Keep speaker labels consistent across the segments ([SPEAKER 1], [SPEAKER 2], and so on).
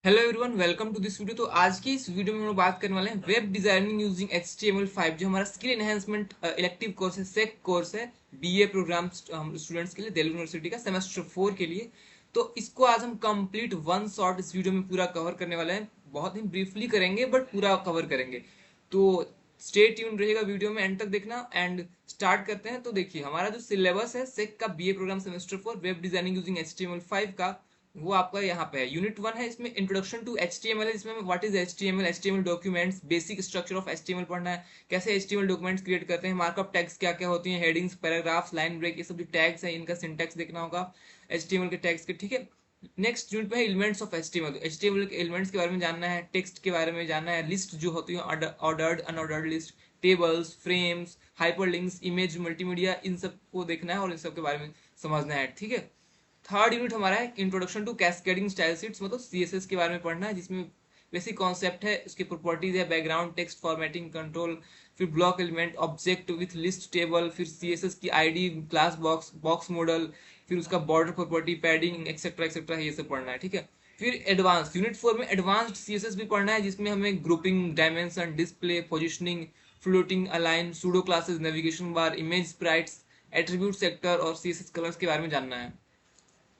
[SPEAKER 1] Hello everyone, welcome to this video. तो आज की इस वीडियो में हम लोग बात करने वाले हैं वेब डिजाइनिंग यूजिंग HTML5, जो हमारा स्किल एनहेंसमेंट इलेक्टिव कोर्स है, सेक कोर्स है, बीए प्रोग्राम हम स्टूडेंट्स के लिए, दिल्ली यूनिवर्सिटी का सेमेस्टर 4 के लिए। तो इसको आज हम कंप्लीट वन शॉट इस वीडियो में पूरा कवर करने वाले हैं। बहुत ही ब्रीफली करेंगे बट पूरा कवर करेंगे। तो स्टे ट्यून रहेगा वीडियो में, एंड तक देखना। एंड स्टार्ट करते हैं। तो देखिए, हमारा जो सिलेबस है सेक का BA programme semester 4 web designing using HTML5 का, वो आपका यहाँ पे है। यूनिट 1 है, इसमें इंट्रोडक्शन टू HTML है, जिसमें व्हाट इज HTML, HTMल documents, basic structure of HTML पढ़ना है, कैसे HTML डॉक्यूमेंट्स क्रिएट करते हैं, मार्कअप टैग्स क्या क्या होती हैं, हेडिंग्स, पैराग्राफ्स, लाइन ब्रेक, ये सब जो टैग्स हैं इनका सिंटैक्स देखना होगा HTML के टैग्स के, ठीक है। नेक्स्ट यूनिट पे है एलिमेंट्स ऑफ HTML। HTML के एलिमेंट्स के बारे में जानना है, टेक्स्ट के बारे में जानना है, लिस्ट जो होती है, ordered unordered list, tables, frames, hyperlinks, image, multimedia, इन सब को देखना है और इन सब के बारे में समझना है, ठीक है। थर्ड यूनिट हमारा है introduction to cascading style sheets, मतलब CSS के बारे में पढ़ना है, जिसमें बेसिक कॉन्सेप्ट है, उसकी प्रॉपर्टीज है, बैकग्राउंड टेक्स्ट फॉर्मेटिंग कंट्रोल, फिर block element, object with list table, फिर CSS की ID, class box, box model, फिर उसका border property, padding, etcetera etcetera, ये सब पढ़ना है, ठीक है। फिर एडवांस यूनिट 4 में एडवांस्ड CSS भी पढ़ना है, जिसमें हमें grouping, dimension, display, positioning, floating, align, pseudo classes, navigation bar, image sprites, attribute selector और CSS कलर्स के बारे में जानना है।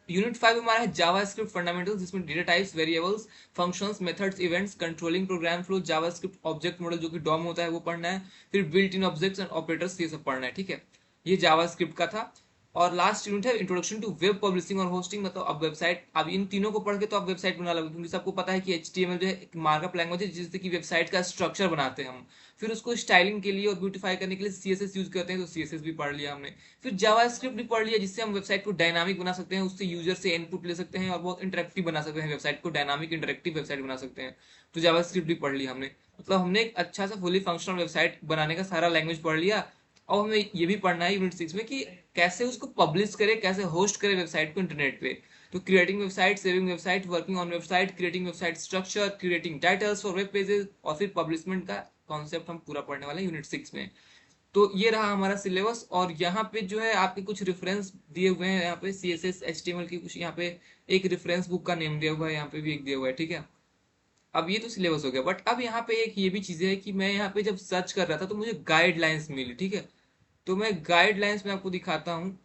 [SPEAKER 1] यूनिट 5 हमारा है जावास्क्रिप्ट फंडामेंटल्स, जिसमें data types, variables, functions, methods, events, controlling program flow, JavaScript object model जो कि डॉम होता है वो पढ़ना है। फिर built in objects and operators, ये सब पढ़ना है, ठीक है। ये जावास्क्रिप्ट का था। और लास्ट यूनिट है इंट्रोडक्शन टू वेब पब्लिशिंग और होस्टिंग, मतलब अब वेबसाइट, अब इन तीनों को पढ़ के तो आप वेबसाइट बना लोगे, क्योंकि सबको पता है कि HTML जो है एक मार्कअप लैंग्वेज है, जिससे कि वेबसाइट का स्ट्रक्चर बनाते हैं हम। फिर उसको स्टाइलिंग के लिए और ब्यूटीफाई करने के लिए CSS यूज करते हैं, तो CSS भी पढ़ लिया हमने। फिर जावास्क्रिप्ट भी पढ़ लिया, जिससे हम वेबसाइट को डायनामिक बना सकते हैं, उससे यूजर से इनपुट ले सकते हैं और बहुत इंटरेक्टिव बना सकते हैं वेबसाइट को, डायनामिक इंटरेक्टिव वेबसाइट बना सकते हैं। तो जावास्क्रिप्ट भी पढ़ लिया हमने। मतलब हमने एक अच्छा सा फुली फंक्शनल वेबसाइट बनाने का सारा लैंग्वेज पढ़ लिया। और हमें ये भी पढ़ना है यूनिट 6 में कि कैसे उसको पब्लिश करे, कैसे होस्ट करे वेबसाइट को इंटरनेट पे। तो creating website, saving website, working on website, creating website structure, creating titles for web pages, और फिर पब्लिशमेंट का कॉन्सेप्ट हम पूरा पढ़ने वाले हैं यूनिट 6 में। तो ये रहा हमारा सिलेबस। और यहाँ पे जो है आपके कुछ रेफरेंस दिए हुए हैं, यहाँ पे CSS HTML की कुछ, यहाँ पे एक रेफरेंस बुक का नेम दिया हुआ है, यहाँ पे भी एक दिया हुआ है, ठीक है। अब ये तो सिलेबस हो गया, बट अब यहाँ पे एक ये भी चीजें है कि मैं यहाँ पे जब सर्च कर रहा था तो मुझे गाइडलाइंस मिली, ठीक है। तो मैं गाइडलाइंस में आपको दिखाता हूँ।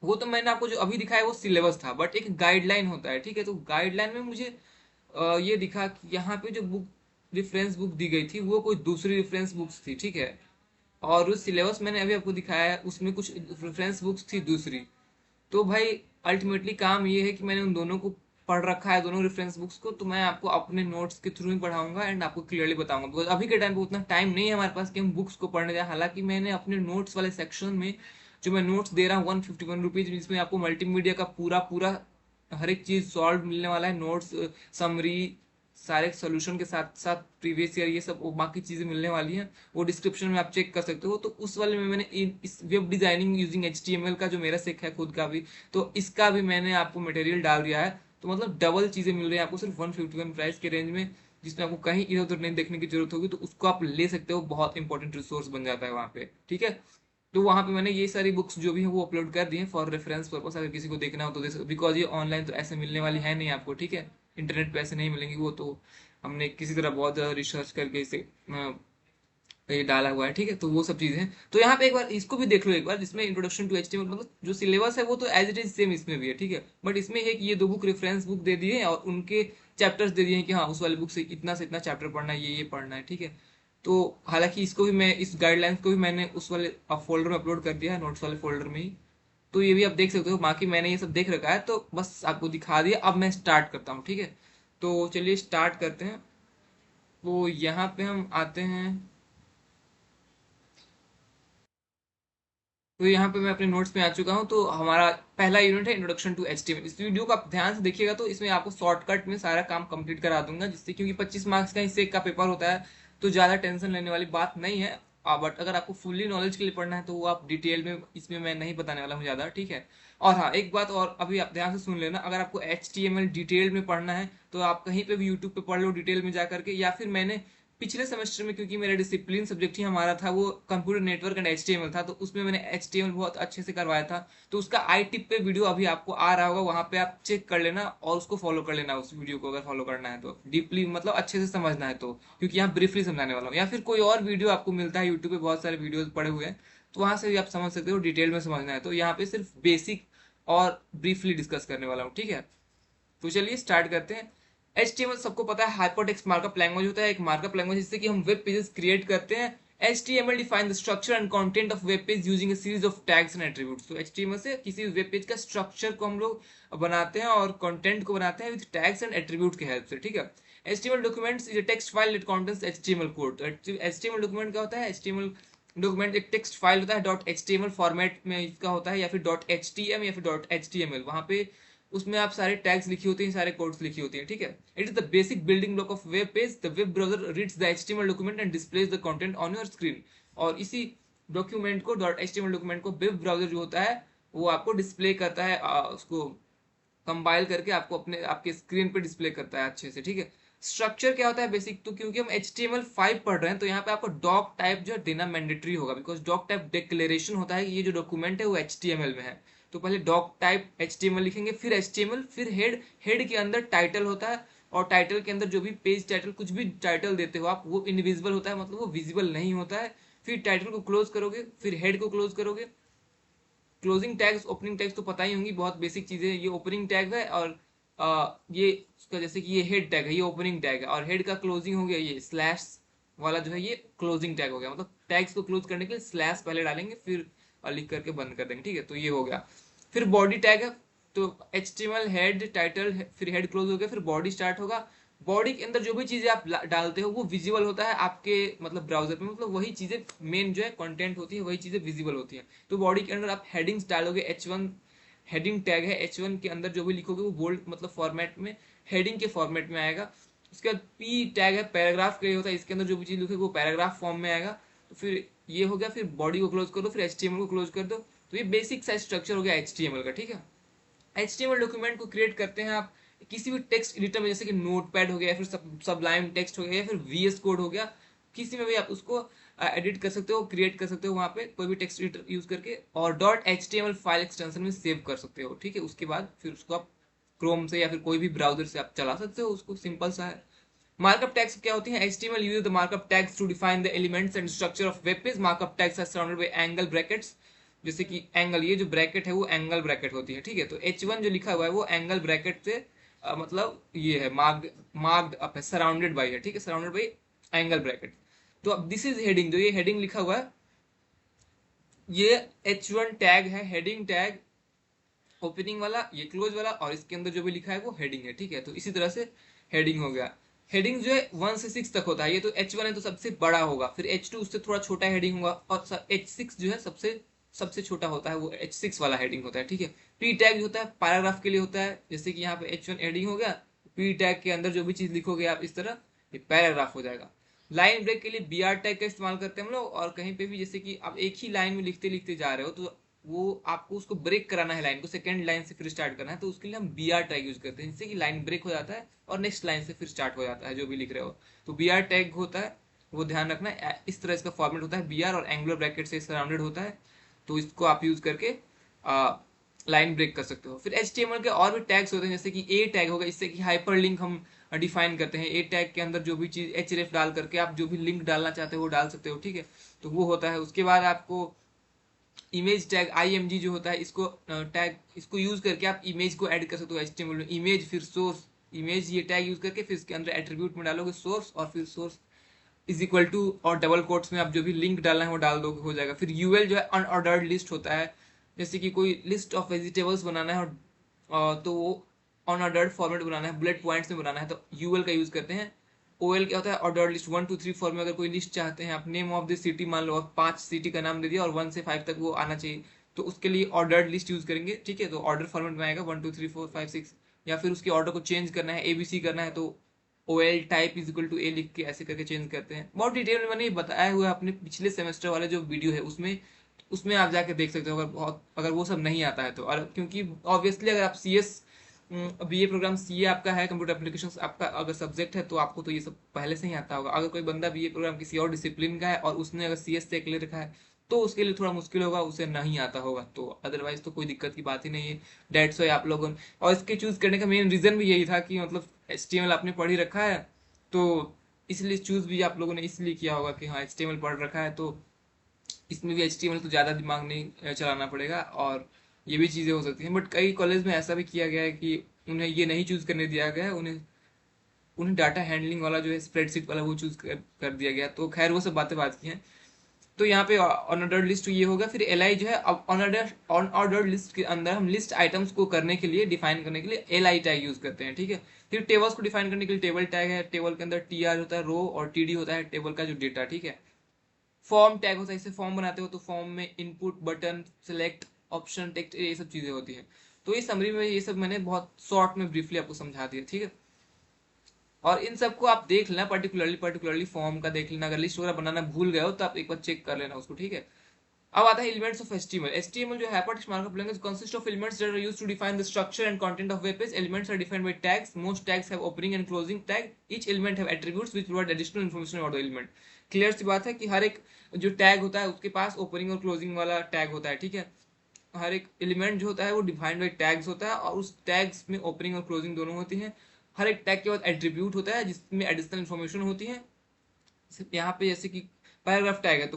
[SPEAKER 1] वो तो मैंने आपको जो अभी दिखाया वो सिलेबस था, बट एक गाइडलाइन होता है, ठीक है। तो गाइडलाइन में मुझे ये दिखा कि यहाँ पे जो बुक, रेफरेंस बुक दी गई थी, वो कोई दूसरी रेफरेंस बुक्स थी, ठीक है। और उस सिलेबस मैंने अभी आपको दिखाया है, उसमें कुछ रेफरेंस बुक्स थी दूसरी। तो भाई अल्टीमेटली काम ये है कि मैंने उन दोनों को पढ़ रखा है, दोनों रेफरेंस बुक्स को। तो मैं आपको अपने नोट्स के थ्रू ही पढ़ाऊंगा एंड आपको क्लियरली बताऊंगा, बिकॉज अभी के टाइम पे उतना टाइम नहीं है हमारे पास कि हम बुक्स को पढ़ने जाए। हालांकि मैंने अपने नोट्स वाले सेक्शन में जो मैं नोट्स दे रहा हूँ 151 रुपीज, जिसमें आपको मल्टीमीडिया का पूरा पूरा हर एक चीज सॉल्व मिलने वाला है, नोट्स, समरी, सारे सोल्यूशन के साथ साथ प्रीवियस ईयर, ये सब वो बाकी चीजें मिलने वाली हैं। वो डिस्क्रिप्शन में आप चेक कर सकते हो। तो उस वाले में मैंने इस वेब डिजाइनिंग यूजिंग HTML का जो मेरा सेक है खुद का भी, तो इसका भी मैंने आपको मटेरियल डाल दिया है। तो मतलब डबल चीजें मिल रही है आपको सिर्फ 151 प्राइस के रेंज में, जिसमें आपको कहीं इधर उधर नहीं देखने की जरूरत होगी। तो उसको आप ले सकते हो, बहुत इंपॉर्टेंट रिसोर्स बन जाता है वहाँ पे, ठीक है। तो वहाँ पे मैंने ये सारी बुक्स जो भी है वो अपलोड कर दी है फॉर रेफरेंस पर्पस, अगर किसी को देखना हो तो देख सकते, बिकॉज ये ऑनलाइन तो ऐसे मिलने वाली है नहीं आपको, ठीक है। इंटरनेट पे ऐसे नहीं मिलेंगी वो, तो हमने किसी तरह बहुत ज़्यादा रिसर्च करके इसे ये डाला हुआ है, ठीक है। तो वो सब चीज़ें हैं। तो यहाँ पे एक बार इसको भी देख लो एक बार, जिसमें इंट्रोडक्शन टू HTML, मतलब जो सिलेबस है वो तो एज इट इज सेम इसमें भी है, ठीक है। बट इसमें है कि ये दो बुक रेफरेंस बुक दे दिए हैं और उनके चैप्टर्स दे दिए हैं कि हाँ उस वाली बुक से इतना चैप्टर पढ़ना है, ये पढ़ना है, ठीक है। तो हालांकि इसको भी मैं, इस गाइडलाइंस को भी मैंने उस वाले फोल्डर में अपलोड कर दिया है, नोट्स वाले फोल्डर में ही। तो ये भी आप देख सकते हो, बाकी मैंने ये सब देख रखा है, तो बस आपको दिखा दिया। अब मैं स्टार्ट करता हूँ, ठीक है। तो चलिए स्टार्ट करते हैं। तो यहाँ पे हम आते हैं। तो यहाँ पे मैं अपने नोट्स में आ चुका हूँ। तो हमारा पहला यूनिट है इंट्रोडक्शन टू HTML। इस वीडियो को आप ध्यान से देखिएगा, तो इसमें आपको शॉर्टकट में सारा काम कंप्लीट करा दूंगा, जिससे, क्योंकि 25 मार्क्स का इससे का पेपर होता है, तो ज़्यादा टेंशन लेने वाली बात नहीं है। बट अगर आपको फुल्ली नॉलेज के लिए पढ़ना है तो वो आप डिटेल में, इसमें मैं नहीं बताने वाला हूँ ज़्यादा, ठीक है। और हाँ, एक बात और अभी आप ध्यान से सुन लेना, अगर आपको HTML डिटेल में पढ़ना है तो आप कहीं पे भी यूट्यूब पे पढ़ लो डिटेल में जा करके, या फिर मैंने पिछले सेमेस्टर में क्योंकि मेरा डिसिप्लिन सब्जेक्ट ही हमारा था वो कंप्यूटर नेटवर्क एंड एचटीएमएल था, तो उसमें मैंने एचटीएमएल बहुत अच्छे से करवाया था। तो उसका आई टिप पे वीडियो अभी आपको आ रहा होगा, वहां पे आप चेक कर लेना और उसको फॉलो कर लेना, उस वीडियो को अगर फॉलो करना है तो डीपली मतलब अच्छे से समझना है तो, क्योंकि यहाँ ब्रीफली समझाने वाला हूँ। या फिर कोई और वीडियो आपको मिलता है यूट्यूब पे, बहुत सारे वीडियो पड़े हुए हैं, तो वहां से भी आप समझ सकते हो। डिटेल में समझना है तो यहाँ पे सिर्फ बेसिक और ब्रीफली डिस्कस करने वाला हूँ, ठीक है। तो चलिए स्टार्ट करते हैं। HTML सबको पता है हाइपरटेक्स्ट मार्कअप लैंग्वेज होता है, एक मार्कअप लैंग्वेज जिससे कि हम वेब पेजेस क्रिएट करते हैं। HTML define the structure and content of web page using a series of tags and attributes. तो HTML से किसी वेब पेज का स्ट्रक्चर को हम लोग बनाते हैं और कंटेंट को बनाते हैं विद टैग्स एंड एट्रीब्यूट की हेल्प से, ठीक है। HTML documents is a text file that contains HTML code. तो HTML डॉक्यूमेंट क्या होता है? HTML डॉक्यूमेंट एक टेक्स्ट फाइल होता है, .html फॉर्मेट में इसका होता है, या फिर .htm या फिर .html। वहां पे उसमें आप सारे टैग्स लिखी होती हैं, सारे कोड्स लिखी होती हैं, ठीक है। It is the basic building block of web page. The web browser reads the HTML document and displays the content on your screen. और इसी डॉक्यूमेंट को .html डॉक्यूमेंट को वेब ब्राउजर जो होता है वो आपको डिस्प्ले करता है, उसको कंपाइल करके आपको अपने आपके स्क्रीन पे डिस्प्ले करता है अच्छे से, ठीक है। स्ट्रक्चर क्या होता है बेसिक, तो क्योंकि हम HTML5 पढ़ रहे हैं तो यहाँ पे आपको डॉक टाइप जो देना मैंडेटरी होगा, बिकॉज डॉक टाइप डिक्लेरेशन होता है कि ये जो डॉक्यूमेंट है वो HTML में है। तो पहले डॉक टाइप HTML लिखेंगे, फिर HTML, फिर हेड। हेड के अंदर टाइटल होता है, और टाइटल के अंदर जो भी पेज टाइटल कुछ भी टाइटल देते हो आप, वो इनविजिबल होता है, मतलब वो विजिबल नहीं होता है। फिर टाइटल को क्लोज करोगे, फिर हेड को क्लोज करोगे। क्लोजिंग टैग्स, ओपनिंग टैग्स तो पता ही होंगी, बहुत बेसिक चीजें हैं। ये ओपनिंग टैग है, और ये उसका जैसे कि ये हेड टैग है, ये ओपनिंग टैग है, और हेड का क्लोजिंग हो गया ये स्लैश वाला जो है, ये क्लोजिंग टैग हो गया। मतलब टैग्स को क्लोज करने के लिए स्लैश पहले डालेंगे, फिर लिख करके बंद कर देंगे, ठीक है। तो ये हो गया। फिर बॉडी टैग है, तो HTML हेड टाइटल, फिर हेड क्लोज हो गया, फिर बॉडी स्टार्ट होगा। बॉडी के अंदर जो भी चीजें आप डालते हो वो विजिबल होता है आपके मतलब ब्राउजर पे, मतलब वही चीजें मेन जो है कंटेंट होती है, वही चीजें विजिबल होती हैं। तो बॉडी के अंदर आप हेडिंग्स डालोगे, H1 हेडिंग टैग है, H1 के अंदर जो भी लिखोगे वो बोल्ड मतलब फॉर्मेट में, हेडिंग के फॉर्मेट में आएगा। उसके बाद P टैग है, पैराग्राफ के लिए होता है, इसके अंदर जो भी चीज लिखोगे वो पैराग्राफ फॉर्म में आएगा। तो फिर ये हो गया, फिर बॉडी को क्लोज कर दो, फिर HTML को क्लोज कर दो। तो ये बेसिक सा स्ट्रक्चर हो गया HTML का, ठीक है। HTML डॉक्यूमेंट को क्रिएट करते हैं आप किसी भी टेक्स्ट एडिटर में, जैसे कि नोटपैड हो गया, या फिर सबलाइम टेक्स्ट हो गया, या फिर VS कोड हो गया, किसी में भी आप उसको एडिट कर सकते हो, क्रिएट कर सकते हो वहां पे कोई भी टेक्स्ट एडिटर यूज करके, और .html फाइल एक्सटेंशन में सेव कर सकते हो, ठीक है। उसके बाद फिर उसको आप क्रोम से या फिर कोई भी ब्राउजर से आप चला सकते हो उसको, सिंपल सा है। मार्कअप टैग्स क्या होती हैं? HTML uses the markup tags to define the elements and structure of web page. Markup tags are surrounded by angle brackets. जैसे कि एंगल, ये जो ब्रैकेट है वो एंगल ब्रैकेट होती है, ठीक है। तो H1 जो लिखा हुआ है वो एंगल ब्रैकेट से मतलब ये है मार्क्ड अप है, सराउंडेड बाई है, ठीक है, सराउंडेड बाई एंगल ब्रैकेट। तो अब दिस इज हेडिंग, जो ये हेडिंग लिखा हुआ है ये H1 टैग है, हेडिंग टैग, ओपनिंग वाला, ये क्लोज वाला, और इसके अंदर जो भी लिखा है वो हेडिंग है, ठीक है। तो इसी तरह से हेडिंग हो गया। हेडिंग जो है 1 से 6 तक होता है, ये तो H1 है तो सबसे बड़ा होगा, फिर H2 उससे थोड़ा छोटा हेडिंग होगा, और H6 जो है सबसे सबसे छोटा होता है, वो H6 वाला हेडिंग होता है, ठीक है। P टैग होता है पैराग्राफ के लिए होता है, जैसे कि यहाँ पे H1 हेडिंग हो गया, P टैग के अंदर जो भी चीज लिखोगे आप इस तरह, ये पैराग्राफ हो जाएगा। लाइन ब्रेक के लिए BR टैग का इस्तेमाल करते हैं हम लोग, और कहीं पे भी जैसे कि आप एक ही लाइन में लिखते लिखते जा रहे हो तो वो आपको उसको ब्रेक कराना है, लाइन को सेकंड लाइन से फिर स्टार्ट करना है, तो उसके लिए हम BR टैग यूज करते हैं, जिससे कि लाइन ब्रेक हो जाता है और नेक्स्ट लाइन से फिर स्टार्ट हो जाता है जो भी लिख रहे हो। तो BR टैग होता है, वो ध्यान रखना है। इस तरह इसका फॉर्मेट होता है BR, और एंगुलर ब्रैकेट से सराउंडेड होता है, तो इसको आप यूज करके लाइन ब्रेक कर सकते हो। फिर HTML के और भी टैग्स होते हैं, जैसे कि A टैग होगा, इससे कि हाइपरलिंक हम डिफाइन करते हैं। A टैग के अंदर जो भी चीज href डाल करके आप जो भी लिंक डालना चाहते हो वो डाल सकते हो, ठीक है। तो वो होता है। उसके बाद आपको इमेज टैग IMG जो होता है, इसको टैग, इसको यूज करके आप इमेज को ऐड कर सकते हो HTML में। इमेज फिर सोर्स इमेज, ये टैग यूज करके फिर इसके अंदर एट्रीब्यूट में डालोगे सोर्स, और फिर सोर्स इज इक्वल टू, और डबल कोट्स में आप जो भी लिंक डालना है वो डाल दोगे, हो जाएगा। फिर UL जो है अनऑर्डर्ड लिस्ट होता है, जैसे कि कोई लिस्ट ऑफ वेजिटेबल्स बनाना है, और तो वो अनऑर्डर्ड फॉर्मेट बनाना है, बुलेट पॉइंट्स में बनाना है, तो UL का यूज करते हैं। OL क्या होता है? ऑर्डर लिस्ट, 1 2 3 4 में अगर कोई लिस्ट चाहते हैं आप, नेम ऑफ द सिटी मान लो, और 5 सिटी का नाम दे दिया और 1 से 5 तक वो आना चाहिए, तो उसके लिए ऑर्डर्ड लिस्ट यूज करेंगे, ठीक है। तो ऑर्डर फॉर्मेट में आएगा 1 2 3 4 5 6, या फिर उसके ऑर्डर को चेंज करना है, ABC करना है, तो OL type is equal to A लिख के ऐसे करके चेंज करते हैं। बहुत डिटेल में मैंने बताया हुआ है अपने पिछले सेमेस्टर वाले जो वीडियो है उसमें, उसमें आप जाके देख सकते हो, अगर वो सब नहीं आता है तो। और क्योंकि ऑब्वियसली अगर आप CS बीए प्रोग्राम सीए आपका है, कंप्यूटर एप्लीकेशंस आपका अगर सब्जेक्ट है तो आपको तो ये सब पहले से ही आता होगा। अगर कोई बंदा बीए प्रोग्राम किसी और डिसिप्लिन का है और उसने अगर सीएस से ले रखा है तो उसके लिए थोड़ा मुश्किल होगा, उसे नहीं आता होगा, तो अदरवाइज तो कोई दिक्कत की बात ही नहीं है। डेट्स वाई आप लोगों ने, और इसके चूज करने का मेन रीजन भी यही था कि मतलब एचटीएमएल आपने पढ़ ही रखा है, तो इसलिए चूज भी आप लोगों ने इसलिए किया होगा कि हाँ एचटीएमएल पढ़ रखा है तो इसमें भी एचटीएमएल तो ज़्यादा दिमाग नहीं चलाना पड़ेगा और ये भी चीज़ें हो सकती हैं। बट कई कॉलेज में ऐसा भी किया गया है कि उन्हें ये नहीं चूज करने दिया गया है, उन्हें उन्हें डाटा हैंडलिंग वाला जो है स्प्रेडशीट वाला वो चूज कर दिया गया। तो खैर वो सब बातें बात की हैं। तो यहाँ पे अनऑर्डर्ड लिस्ट ये होगा। फिर एल जो है, अब अनऑर्डर्ड लिस्ट के अंदर हम लिस्ट आइटम्स को करने के लिए, डिफाइन करने के लिए एल आई टैग यूज करते हैं, ठीक है। फिर टेबल्स को डिफाइन करने के लिए टेबल टैग है, टेबल के अंदर टी आर होता है रो और टी डी होता है टेबल का जो डेटा, ठीक है। फॉर्म टैग होता है, इसे फॉर्म बनाते हो तो फॉर्म में input button select option text ये सब चीजें होती हैं। तो इस समरी में ये सब मैंने बहुत शॉर्ट में ब्रीफली आपको समझा दिया, ठीक है। और इन सबको आप देख लेना, पर्टिकुलरली फॉर्म का देख लेना, अगर लिस्ट वगैरह बनाना भूल गए हो तो आप एक बार चेक कर लेना उसको, ठीक है। अब आता है एलिमेंट्स ऑफ एचटीएमएल। एचटीएमएल जो hypertext markup language consist of elements that are used to define the structure and content of web page. Elements are defined by tags. Most tags have opening and closing tag. Each element have attributes which provide additional information about the element. Clear सी बात है कि हर एक जो tag होता है उसके पास opening और क्लोजिंग वाला टैग होता है, ठीक है। हर एक एलिमेंट जो होता है वो डिफाइंड बाय टैग्स होता है और उस टैग्स में ओपनिंग और क्लोजिंग दोनों होती हैं। हर एक टैग के बाद एट्रीब्यूट होता है जिसमें एडिशनल इन्फॉर्मेशन होती है। यहाँ पे जैसे कि पैराग्राफ टैग है तो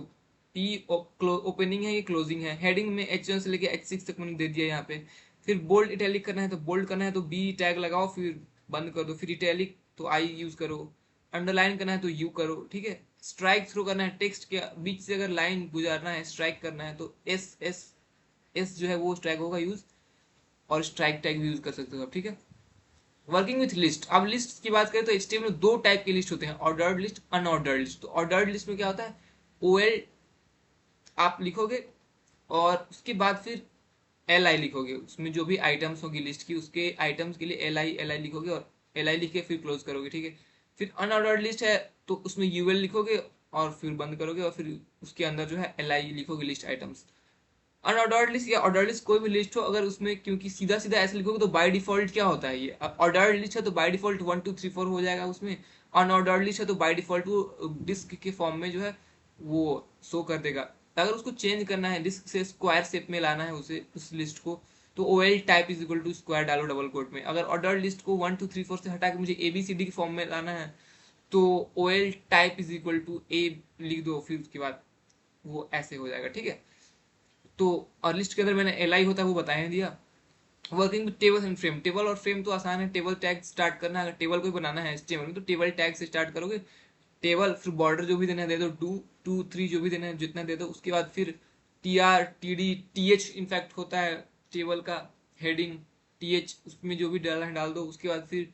[SPEAKER 1] पी ओपनिंग है, ये क्लोजिंग है। हेडिंग में H1 से लेके H6 तक मैंने दे दिया यहाँ पे। फिर बोल्ड इटैलिक करना है तो बोल्ड करना है तो बी टैग लगाओ, फिर बंद कर दो। फिर इटैलिक तो आई यूज करो। अंडरलाइन करना है तो यू करो, ठीक है। स्ट्राइक थ्रू करना है, टेक्स्ट के बीच से अगर लाइन गुजारना है, स्ट्राइक करना है तो एस जो है वो टैग होगा यूज, और स्ट्राइक टैग भी यूज कर सकते हो आप, ठीक है। Working with list. अब लिस्ट की बात करें तो एचटीएमएल में दो टाइप की लिस्ट होते हैं, ऑर्डर्ड लिस्ट, अनऑर्डर्ड लिस्ट। तो ऑर्डर्ड लिस्ट में क्या होता है, ओएल आप लिखोगे और उसके बाद फिर एल आई लिखोगे, उसमें जो भी आइटम्स होगी लिस्ट की उसके आइटम्स के लिए एल आई लिखोगे और एल आई लिख के फिर क्लोज करोगे, ठीक है। फिर अनऑर्डर्ड लिस्ट है तो उसमें यूएल लिखोगे और फिर बंद करोगे और फिर उसके अंदर जो है एल आई लिखोगे लिस्ट आइटम्स। अनऑर्डर्ड लिस्ट या ऑर्डर्ड लिस्ट कोई भी लिस्ट हो, अगर उसमें क्योंकि सीधा सीधा ऐसे लिखोगे तो बाय डिफॉल्ट क्या होता है, ये ऑर्डर्ड लिस्ट है तो बाय डिफॉल्ट 1 2 3 4 हो जाएगा उसमें। अनऑर्डर्ड लिस्ट है तो बाय डिफॉल्ट वो डिस्क के फॉर्म में जो है वो शो कर देगा। अगर उसको चेंज करना है, डिस्क से स्क्वायर शेप में लाना है उसे, उस लिस्ट को, तो O L type is equal to square डालो डबल कोट में। अगर ऑर्डर्ड लिस्ट को 1 2 3 4 से हटा के मुझे ABCD के फॉर्म में लाना है तो O L type is equal to A लिख दो, फिर उसके बाद वो ऐसे हो जाएगा, ठीक है। तो और लिस्ट के अंदर मैंने एल आई होता है वो बता ही दिया। Working with table and frame. Table और फ्रेम तो आसान है, टेबल टैग स्टार्ट करना है, अगर टेबल को बनाना है HTML में तो टेबल टैग से स्टार्ट करोगे। टेबल फिर बॉर्डर जो भी देना है दे दो, 2 2 3 जो भी देना है जितना दे दो। उसके बाद फिर TR TD TH इनफैक्ट होता है टेबल का हेडिंग, TH उसमें जो भी डालना है डाल दो। उसके बाद फिर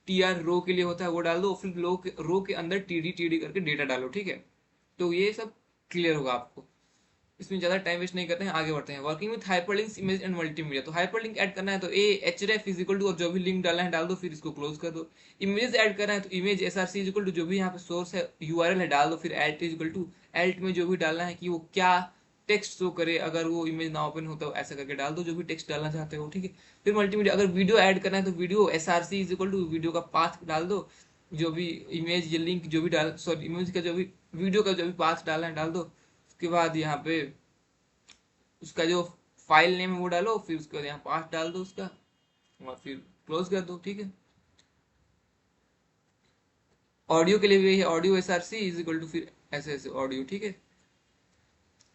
[SPEAKER 1] TR रो के लिए होता है वो डाल दो, फिर रो के अंदर TD करके डेटा डालो, ठीक है। तो ये सब क्लियर होगा आपको, इसमें ज्यादा टाइम वेस्ट नहीं करते हैं, आगे बढ़ते हैं। Working with hyperlinks image and multimedia. तो हाइपरलिंक ऐड करना है तो href इज इक्वल टू और जो भी लिंक डालना है डाल दो, फिर इसको क्लोज कर दो। इमेज ऐड करना है तो image src is equal to जो भी यहाँ पे सोर्स है URL है डाल दो, फिर alt is equal to alt में जो भी डालना है कि वो क्या टेक्स्ट शो करे, अगर वो इमेज ना ओपन होता है ऐसा करके डाल दो जो भी टेक्स्ट डालना चाहते हो, ठीक है। फिर मल्टीमीडिया, अगर वीडियो ऐड करना है तो video src is equal to video का पाथ डाल दो, जो भी इमेज या लिंक जो भी डाल, सॉरी इमेज का जो भी वीडियो का जो भी पाथ डालना है डाल दो। उसके बाद यहाँ पे उसका जो फाइल नेम है वो डालो, फिर उसके बाद यहाँ पाथ डाल दो उसका और फिर क्लोज कर दो, ठीक है। ऑडियो के लिए भी है, audio SRC is equal to फिर ऐसे ऐसे ऑडियो, ठीक है।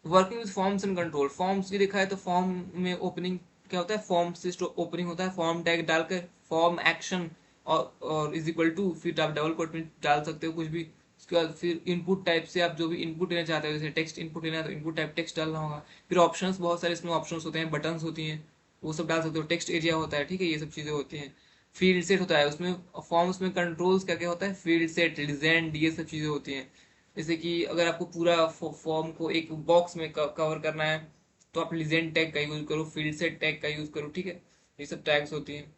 [SPEAKER 1] Working with forms and control. Forms की देखा है तो फॉर्म में ओपनिंग क्या होता है, फॉर्म से ओपनिंग होता है, फॉर्म टैग डालकर फॉर्म एक्शन और इज इक्वल टू, फिर आप डबल कोट में डाल सकते हो कुछ भी। उसके बाद फिर इनपुट टाइप से आप जो भी इनपुट लेना चाहते हो, जैसे टेक्स्ट इनपुट लेना है तो इनपुट टाइप टेक्स्ट डालना होगा। फिर ऑप्शंस बहुत सारे इसमें ऑप्शंस होते हैं, बटन्स होती हैं, वो सब डाल सकते हो। टेक्स्ट एरिया होता है, ठीक है, ये सब चीजें होती हैं। फील्ड सेट होता है उसमें, फॉर्म्स में कंट्रोल्स क्या क्या होता है, फील्ड सेट, लिजेंड, ये सब चीजें होती हैं। जैसे कि अगर आपको पूरा फॉर्म को एक बॉक्स में कवर करना है तो आप लिजेंड टैग का यूज करो, फील्ड सेट टैग का यूज करो, ठीक है। ये सब टैग्स होती हैं।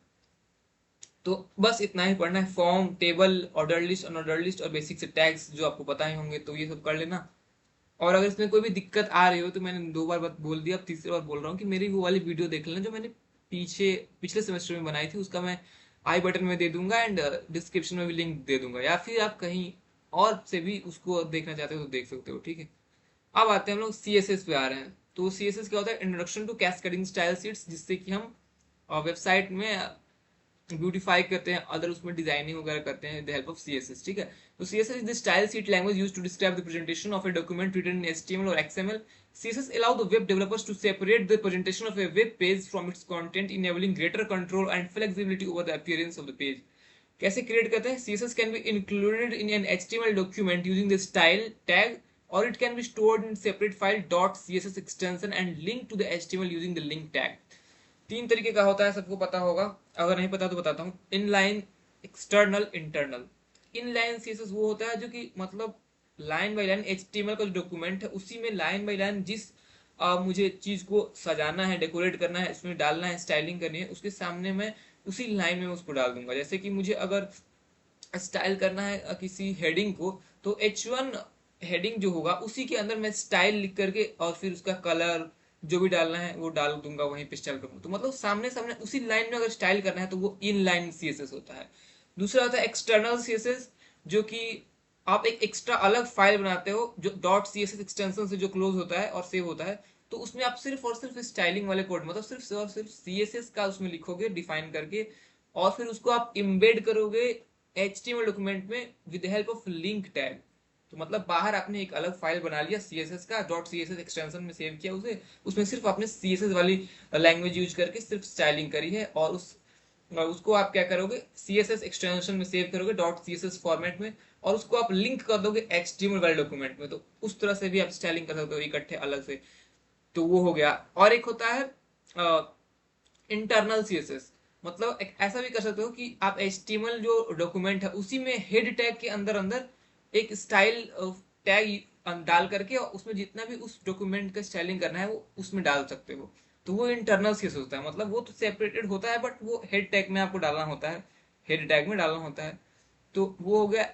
[SPEAKER 1] तो बस इतना ही पढ़ना है, form, table, order list, unordered list और बेसिक से टैग्स जो आपको पता ही होंगे, तो ये सब कर लेना। और अगर इसमें कोई भी दिक्कत आ रही हो तो मैंने 2 बार बात बोल दिया, अब तीसरी बार बोल रहा हूँ कि मेरी वो वाली वीडियो देख लेना जो मैंने पीछे पिछले सेमेस्टर में बनाई थी, उसका मैं आई बटन में दे दूंगा एंड डिस्क्रिप्शन में भी लिंक दे दूंगा, या फिर आप कहीं और से भी उसको देखना चाहते हो तो देख सकते हो, ठीक है। अब आते हैं हम लोग सीएसएस पे आ रहे हैं। तो सीएसएस क्या होता है? Introduction to cascading style sheets, जिससे कि हम वेबसाइट में ब्यूटीफाई करते हैं, अदर उसमें डिजाइनिंग वगैरह करते हैं विद हेल्प ऑफ सीएसएस, ठीक है। तो CSS is the style sheet language used to describe the presentation of a document written in HTML और XML. CSS allow the web developers to separate the presentation of a web page from its content, enabling greater control and flexibility over the appearance of the page. कैसे create करते हैं? CSS can be included in an HTML document using the style tag, or it can be stored in separate file .css extension and linked to the HTML using the link tag. तीन तरीके का होता है, सबको पता होगा, अगर नहीं पता तो बताता हूँ। Inline, external, internal. Inline CSS वो होता है जो कि मतलब लाइन बाय लाइन एचटीएमएल का जो डॉक्यूमेंट है उसी में लाइन बाय लाइन जिस मुझे चीज को सजाना है, डेकोरेट करना है, उसमें डालना है, स्टाइलिंग करनी है, उसके सामने मैं उसी लाइन में उसको डाल दूंगा। जैसे कि मुझे अगर स्टाइल करना है किसी हेडिंग को, तो H1 हेडिंग जो होगा उसी के अंदर मैं स्टाइल लिख करके और फिर उसका कलर जो भी डालना है वो डाल दूंगा, वहीं पे स्टाइल करूंगा। तो मतलब सामने सामने उसी लाइन में अगर स्टाइल करना है तो वो इन लाइन सीएसएस होता है। दूसरा होता है एक्सटर्नल सीएसएस, जो कि आप एक एक्स्ट्रा अलग फाइल बनाते हो जो डॉट सीएसएस एक्सटेंशन से जो क्लोज होता है और सेव होता है। तो उसमें आप सिर्फ और सिर्फ स्टाइलिंग वाले कोड, मतलब सिर्फ और सिर्फ सीएसएस का उसमें लिखोगे डिफाइन करके, और फिर उसको आप इम्बेड करोगे HTML डॉक्यूमेंट में with help of link tag. तो मतलब बाहर आपने एक अलग फाइल बना लिया सीएसएस का, डॉट सीएसएस एक्सटेंशन में सेव किया उसे, उसमें सिर्फ आपने सीएसएस वाली लैंग्वेज यूज करके सिर्फ स्टाइलिंग करी है, और उसको आप क्या करोगे, सीएसएस एक्सटेंशन में सेव करोगे डॉट सीएसएस फॉर्मेट में, और उसको आप लिंक कर दोगे HTML वाले डॉक्यूमेंट में। तो उस तरह से भी आप स्टाइलिंग कर सकते हो इकट्ठे अलग से। तो वो हो गया। और एक होता है इंटरनल सीएसएस, मतलब ऐसा भी कर सकते हो कि आप HTML जो डॉक्यूमेंट है उसी में हेड टैग के अंदर अंदर एक स्टाइल टैग डाल करके और उसमें जितना भी उस डॉक्यूमेंट का स्टाइलिंग करना है वो उसमें डाल सकते हो। तो वो इंटरनल सीएसएस होता है, मतलब वो तो सेपरेटेड होता है बट वो हेड टैग में आपको डालना होता है, हेड टैग में डालना होता है। तो वो हो गया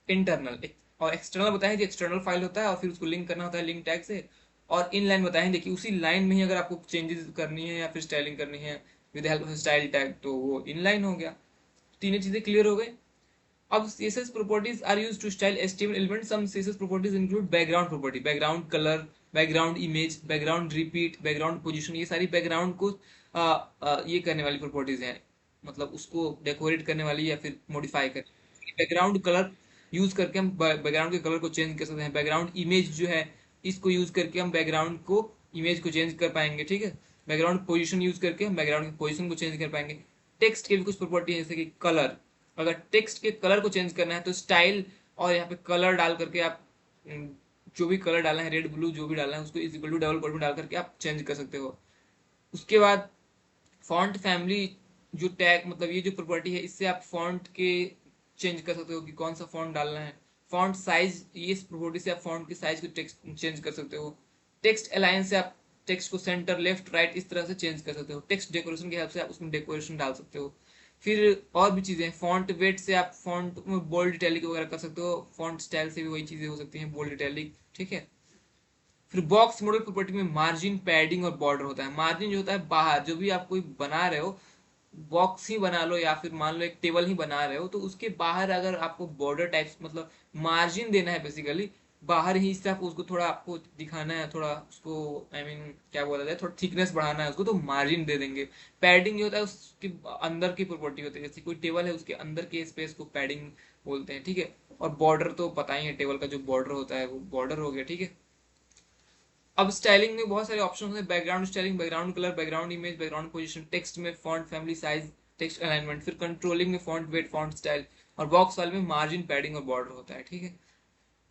[SPEAKER 1] इंटरनल। और एक्सटर्नल बताएं जो एक्सटर्नल फाइल होता है और फिर उसको लिंक करना होता है लिंक टैग से। और इन लाइन बताएं देखिए उसी लाइन में ही अगर आपको चेंजेस करनी है या फिर स्टाइलिंग करनी है with help of style tag, तो वो इन लाइन हो गया। तीनों चीजें क्लियर हो गई। अब CSS properties are used to style HTML elements. Some CSS properties include background property, background color, background image, background repeat, background position। ये सारी background को ये करने वाली प्रॉपर्टीज हैं, मतलब उसको डेकोरेट करने वाली या फिर मॉडिफाई करने। बैकग्राउंड कलर यूज करके हम बैकग्राउंड के कलर को चेंज कर सकते हैं। बैकग्राउंड इमेज जो है इसको यूज करके हम बैकग्राउंड को इमेज को चेंज कर पाएंगे, ठीक है। बैकग्राउंड पोजीशन यूज करके हम बैकग्राउंड की पोजीशन को चेंज कर पाएंगे। टेक्स्ट के भी कुछ प्रॉपर्टी है जैसे कि कलर, अगर टेक्स्ट के कलर को चेंज करना है तो स्टाइल और यहाँ पे कलर डाल करके आप जो भी कलर डालना है, रेड ब्लू जो भी डालना है, उसको is equal to double quote में डाल करके आप चेंज कर सकते हो। उसके बाद फॉन्ट फैमिली जो टैग, मतलब ये जो प्रॉपर्टी है इससे आप फॉन्ट के चेंज कर सकते हो कि कौन सा फॉन्ट डालना है। फॉन्ट साइज, ये इस प्रॉपर्टी से आप फॉन्ट के साइज को टेक्स्ट चेंज कर सकते हो। टेक्स्ट अलाइन से आप टेक्स्ट को सेंटर लेफ्ट राइट इस तरह से चेंज कर सकते हो। टेक्स्ट डेकोरेशन के हिसाब से आप उसमें डेकोरेशन डाल सकते हो। फिर और भी चीजें, फॉन्ट वेट से आप फॉन्ट में बोल्ड इटैलिक वगैरह कर सकते हो। फॉन्ट स्टाइल से भी वही चीजें हो सकती हैं, बोल्ड इटैलिक, ठीक है। फिर बॉक्स मॉडल प्रॉपर्टी में मार्जिन, पैडिंग और बॉर्डर होता है। मार्जिन जो होता है बाहर, जो भी आप कोई बना रहे हो, बॉक्स ही बना लो या फिर मान लो एक टेबल ही बना रहे हो, तो उसके बाहर अगर आपको बॉर्डर टाइप्स मतलब मार्जिन देना है बेसिकली, बाहर ही से आप उसको थोड़ा आपको दिखाना है, थोड़ा उसको क्या बोला जाए, थोड़ा थिकनेस बढ़ाना है उसको, तो मार्जिन दे देंगे। पैडिंग जो होता है उसके अंदर की प्रॉपर्टी होती है, जैसे कोई टेबल है उसके अंदर के स्पेस को पैडिंग बोलते हैं, ठीक है। और बॉर्डर तो पता ही है, टेबल का जो बॉर्डर होता है वो बॉर्डर हो गया, ठीक है। अब स्टाइलिंग में बहुत सारे ऑप्शन हैं। Background styling, background colour, background image, background position, text में font family size, text alignment, फिर कंट्रोलिंग में फॉन्ट वेट, फॉन्ट स्टाइल, और बॉक्स वाले में मार्जिन, पैडिंग और बॉर्डर होता है, ठीक है।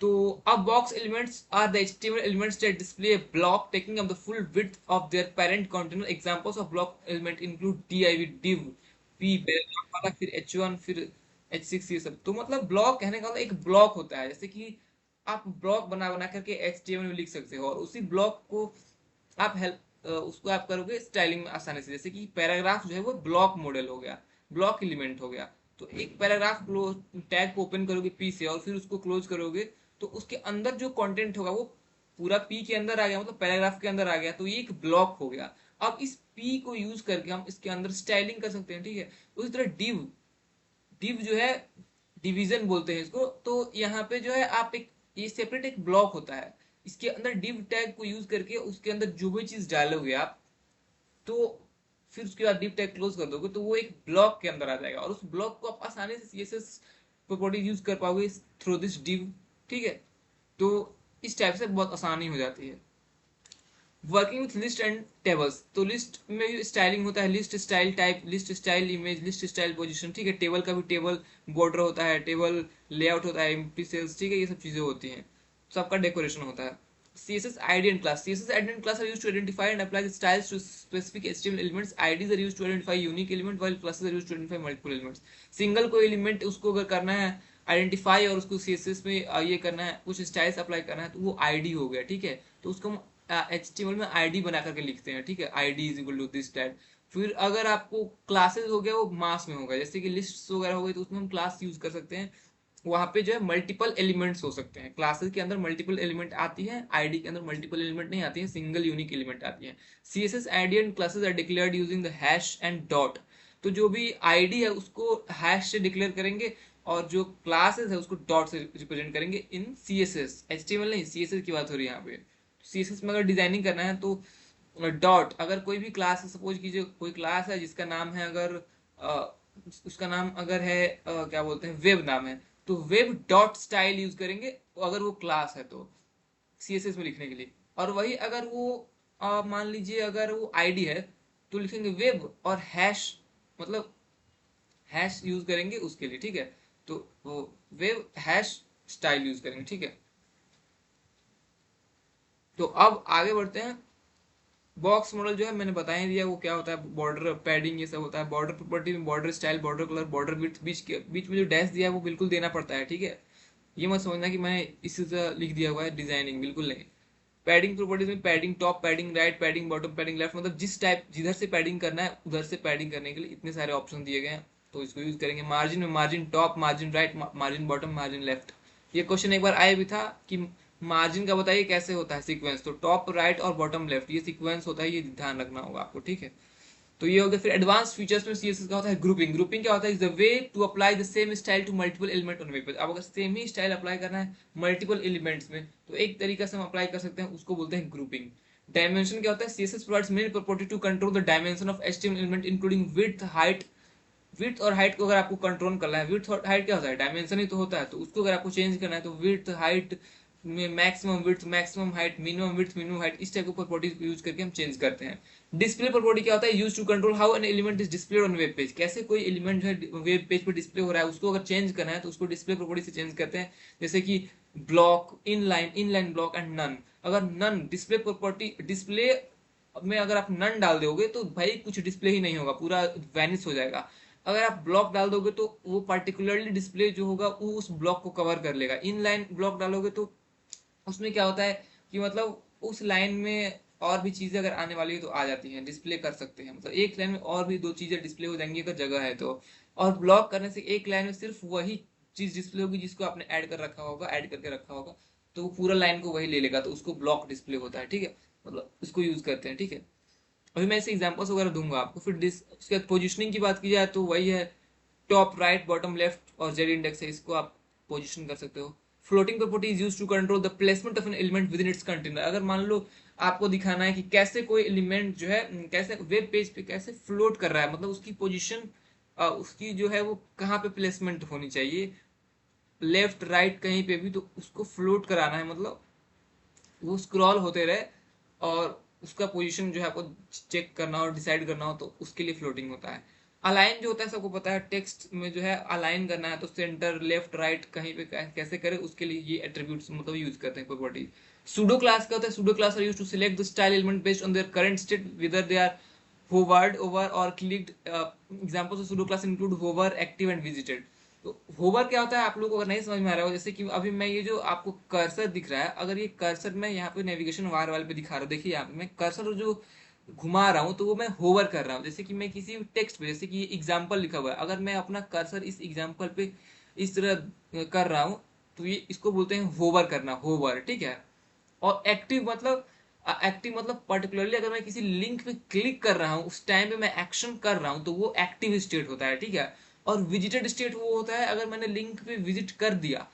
[SPEAKER 1] तो अब box elements are the HTML elements that display a block taking up the full width of their parent container. Examples of block element include div, div, p, background वाला, फिर H1, फिर H6, ये सब। तो मतलब ब्लॉक कहने का मतलब एक ब्लॉक होता है, जैसे कि आप ब्लॉक बना बना करके HTML में लिख सकते हो, और उसी ब्लॉक को आप हेल्प उसको आप करोगे स्टाइलिंग में आसानी से। जैसे कि पैराग्राफ जो है वो ब्लॉक मॉडल हो गया, ब्लॉक एलिमेंट हो गया। तो एक पैराग्राफ टैग को ओपन करोगे पी से और फिर उसको क्लोज करोगे, तो उसके अंदर जो कंटेंट होगा वो पूरा पी के अंदर आ गया, मतलब पैराग्राफ के अंदर आ गया, तो ये एक ब्लॉक हो गया। अब इस पी को यूज करके हम इसके अंदर स्टाइलिंग कर सकते हैं, ठीक है। उसी तरह डिव, डिव जो है डिवीजन बोलते हैं इसको, तो यहाँ पे जो है आप एक ये सेपरेट एक ब्लॉक होता है, इसके अंदर div टैग को यूज करके उसके अंदर जो भी चीज डालोगे आप, तो फिर उसके बाद div टैग क्लोज कर दोगे तो वो एक ब्लॉक के अंदर आ जाएगा, और उस ब्लॉक को आप आसानी से CSS प्रॉपर्टी यूज कर पाओगे थ्रू दिस div, ठीक है। तो इस टाइप से बहुत आसानी हो जाती है। Working with list and tables, तो लिस्ट में भी स्टाइलिंग होता है, list style type, list style image, list style position, ठीक है। टेबल का भी टेबल बॉर्डर होता है, टेबल लेआउट होता है, एम्प्टी सेल्स, ठीक है, ये सब चीजें होती हैं, सबका डेकोरेशन होता है। CSS ID and class, CSS ID and class are used to identify and apply the styles to specific HTML elements. IDs are used to identify unique element while classes are used to identify multiple elements. Single कोई element उसको अगर करना है identify और उसको CSS में ये करना है, कुछ स्टाइल्स अप्लाई करना है, तो वो ID हो गया, ठीक है। तो उसको हम HTML में ID बना करके लिखते हैं, ठीक है। ID is equal to this tag. फिर अगर आपको क्लासेस हो गया वो मास में होगा, जैसे कि लिस्ट वगैरह हो गई तो उसमें हम क्लास यूज कर सकते हैं, वहां पे जो है मल्टीपल एलिमेंट्स हो सकते हैं, क्लासेस के अंदर मल्टीपल एलिमेंट आती है, आईडी के अंदर मल्टीपल एलिमेंट नहीं आती है, सिंगल यूनिक एलिमेंट आती है। CSS ID and classes are declared using the hash and dot, तो जो भी आईडी है उसको हैश से डिक्लेयर करेंगे और जो क्लासेस है उसको डॉट से रिप्रेजेंट करेंगे इन CSS, HTML नहीं, CSS की बात हो रही है यहाँ पे। CSS में अगर डिजाइनिंग करना है तो डॉट, अगर कोई भी क्लास है, सपोज कीजिए कोई क्लास है जिसका नाम है अगर उसका नाम अगर है क्या बोलते हैं वेब नाम है, तो वेब डॉट स्टाइल यूज करेंगे अगर वो क्लास है तो CSS में लिखने के लिए। और वही अगर वो मान लीजिए अगर वो आईडी है तो लिखेंगे वेब और हैश, मतलब हैश यूज करेंगे उसके लिए, ठीक है। तो वो वेब हैश स्टाइल यूज करेंगे, ठीक है। तो अब आगे बढ़ते हैं। बॉक्स मॉडल जो है मैंने बता ही दिया वो क्या होता है, बॉर्डर पैडिंग ये सब होता है। बॉर्डर प्रॉपर्टी में border style, border colour, border width, बीच में जो डैश दिया है वो बिल्कुल देना पड़ता है, ठीक है। ये मत समझना कि मैंने इसी से लिख दिया हुआ है डिजाइनिंग, बिल्कुल नहीं। पैडिंग प्रॉपर्टीज में padding top, padding right, padding bottom, padding left, मतलब जिस टाइप जिधर से पैडिंग करना है उधर से पैडिंग करने के लिए इतने सारे ऑप्शन दिए गए हैं, तो इसको यूज करेंगे। मार्जिन में margin top, margin right, margin bottom, margin left. ये क्वेश्चन एक बार आया भी था कि मार्जिन का बताइए कैसे होता है सीक्वेंस, तो टॉप राइट और बॉटम लेफ्ट ये सीक्वेंस होता है, ये ध्यान रखना होगा आपको, ठीक है। तो ये हो गया। फिर एडवांस फीचर्स में CSS का होता है ग्रुपिंग। ग्रुपिंग क्या होता है, is the way to apply the same style to multiple element on web page. अब अगर सेम ही स्टाइल अप्लाई करना है मल्टीपल एलिमेंट्स में तो एक तरीका से हम अप्लाई कर सकते हैं, उसको बोलते हैं ग्रुपिंग। डायमेंशन क्या होता है, CSS provides many property to control the dimension of HTML element including width, height. Width और हाइट को अगर आपको कंट्रोल करना है, विड्थ और हाइट क्या होता है, डायमेंशन ही तो होता है, तो उसको अगर आपको चेंज करना है तो विड्थ हाइट में maximum width, maximum height, minimum width, minimum height, इस टाइप की प्रॉपर्टीज यूज करके हम चेंज करते हैं। डिस्प्ले प्रॉपर्टी क्या होता है, use to control how an element is displayed on web page. कैसे कोई एलिमेंट जो है वेब पेज पर डिस्प्ले हो रहा है उसको अगर चेंज करना है तो उसको डिस्प्ले प्रॉपर्टी से चेंज करते हैं। जैसे कि block, inline block and none. अगर नन डिस्प्ले प्रॉपर्टी, डिस्प्ले में अगर आप नन डाल दोगे तो भाई कुछ डिस्प्ले ही नहीं होगा, पूरा वैनिश हो जाएगा। अगर आप ब्लॉक डाल दोगे तो वो पार्टिकुलरली डिस्प्ले जो होगा वो उस ब्लॉक को कवर कर लेगा। इनलाइन ब्लॉक डालोगे तो उसमें क्या होता है कि मतलब उस लाइन में और भी चीजें अगर आने वाली है तो आ जाती हैं, डिस्प्ले कर सकते हैं, मतलब एक लाइन में और भी दो चीजें डिस्प्ले हो जाएंगी अगर जगह है तो। और ब्लॉक करने से एक लाइन में सिर्फ वही चीज डिस्प्ले होगी जिसको आपने ऐड कर रखा होगा, ऐड करके रखा होगा, तो वो पूरा लाइन को वही ले लेगा, तो उसको ब्लॉक डिस्प्ले होता है, ठीक है। मतलब उसको यूज करते हैं, ठीक है। अभी मैं ऐसे एग्जांपल्स वगैरह दूंगा आपको। फिर उसके बाद पोजिशनिंग की बात की जाए तो वही है, टॉप राइट, बॉटम लेफ्ट और जेड इंडेक्स है, इसको आप पोजिशन कर सकते हो। Floating property is used to control the placement of an element within its container. अगर मान लो आपको दिखाना है कि कैसे कोई एलिमेंट जो है कैसे वेब पेज पे कैसे फ्लोट कर रहा है, मतलब उसकी पोजीशन उसकी जो है वो कहाँ पे प्लेसमेंट होनी चाहिए, लेफ्ट राइट कहीं पे भी, तो उसको फ्लोट कराना है, मतलब वो स्क्रॉल होते रहे और उसका पोजीशन जो है आपको चेक करना हो, डिसाइड करना हो, तो उसके लिए फ्लोटिंग होता है। अलाइन जो होता है सबको पता है, टेक्स्ट में जो है अलाइन करना है तो सेंटर लेफ्ट राइट कहीं पे कैसे करे उसके लिए ये एट्रीब्यूट्स मतलब यूज करते हैं प्रॉपर्टी। सूडो क्लास क्या होता है, pseudo class are used to select the style element based on their current state whether they are hovered over or clicked। Examples of pseudo class include hover, active and visited. तो hover क्या होता है आप लोगों को अगर नहीं समझ में आ रहा हो, जैसे कि अभी मैं ये जो आपको कर्सर दिख रहा है, अगर ये कर्सर मैं यहाँ पे नेविगेशन बार वाले पे दिखा रहा हूँ, देखिए यहाँ पे मैं कर्सर जो घुमा रहा हूँ तो वो मैं होवर कर रहा हूँ। जैसे कि मैं किसी टेक्स्ट पे, जैसे कि एग्जाम्पल लिखा हुआ है, अगर मैं अपना कर्सर इस एग्जाम्पल पे इस तरह कर रहा हूँ तो ये इसको बोलते हैं होवर करना, होवर, ठीक है। और एक्टिव मतलब एक्टिव मतलब पर्टिकुलरली अगर मैं किसी लिंक पे क्लिक कर रहा हूँ, उस टाइम पे मैं एक्शन कर रहा हूँ, तो वो एक्टिव स्टेट होता है, ठीक है। और विजिटेड स्टेट वो होता है अगर मैंने लिंक पे विजिट कर दिया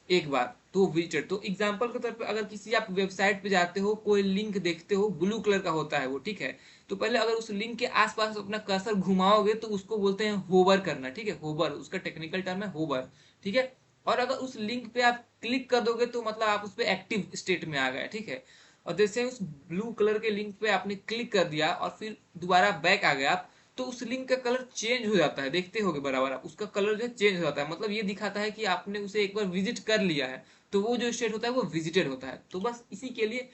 [SPEAKER 1] एक बार तो विजिटेड। तो एग्जांपल के तौर पे अगर किसी आप वेबसाइट पे जाते हो, कोई लिंक देखते हो, ब्लू कलर का होता है वो, ठीक है। तो पहले अगर उस लिंक के आसपास अपना कर्सर घुमाओगे तो उसको बोलते हैं होवर करना, ठीक है। होवर उसका टेक्निकल टर्म है, होवर, ठीक है। और अगर उस लिंक पे आप क्लिक कर दोगे तो मतलब आप उस पर एक्टिव स्टेट में आ गए, ठीक है। और जैसे उस ब्लू कलर के लिंक पे आपने क्लिक कर दिया और फिर दोबारा बैक आ गया आप, तो उस लिंक का कलर चेंज हो जाता है, देखते होगे बराबर आप, उसका कलर जो है चेंज हो जाता है। मतलब ये दिखाता है कि आपने उसे एक बार विजिट कर लिया है, तो वो जो स्टेट होता है वो विजिटेड होता है। तो बस इसी के लिए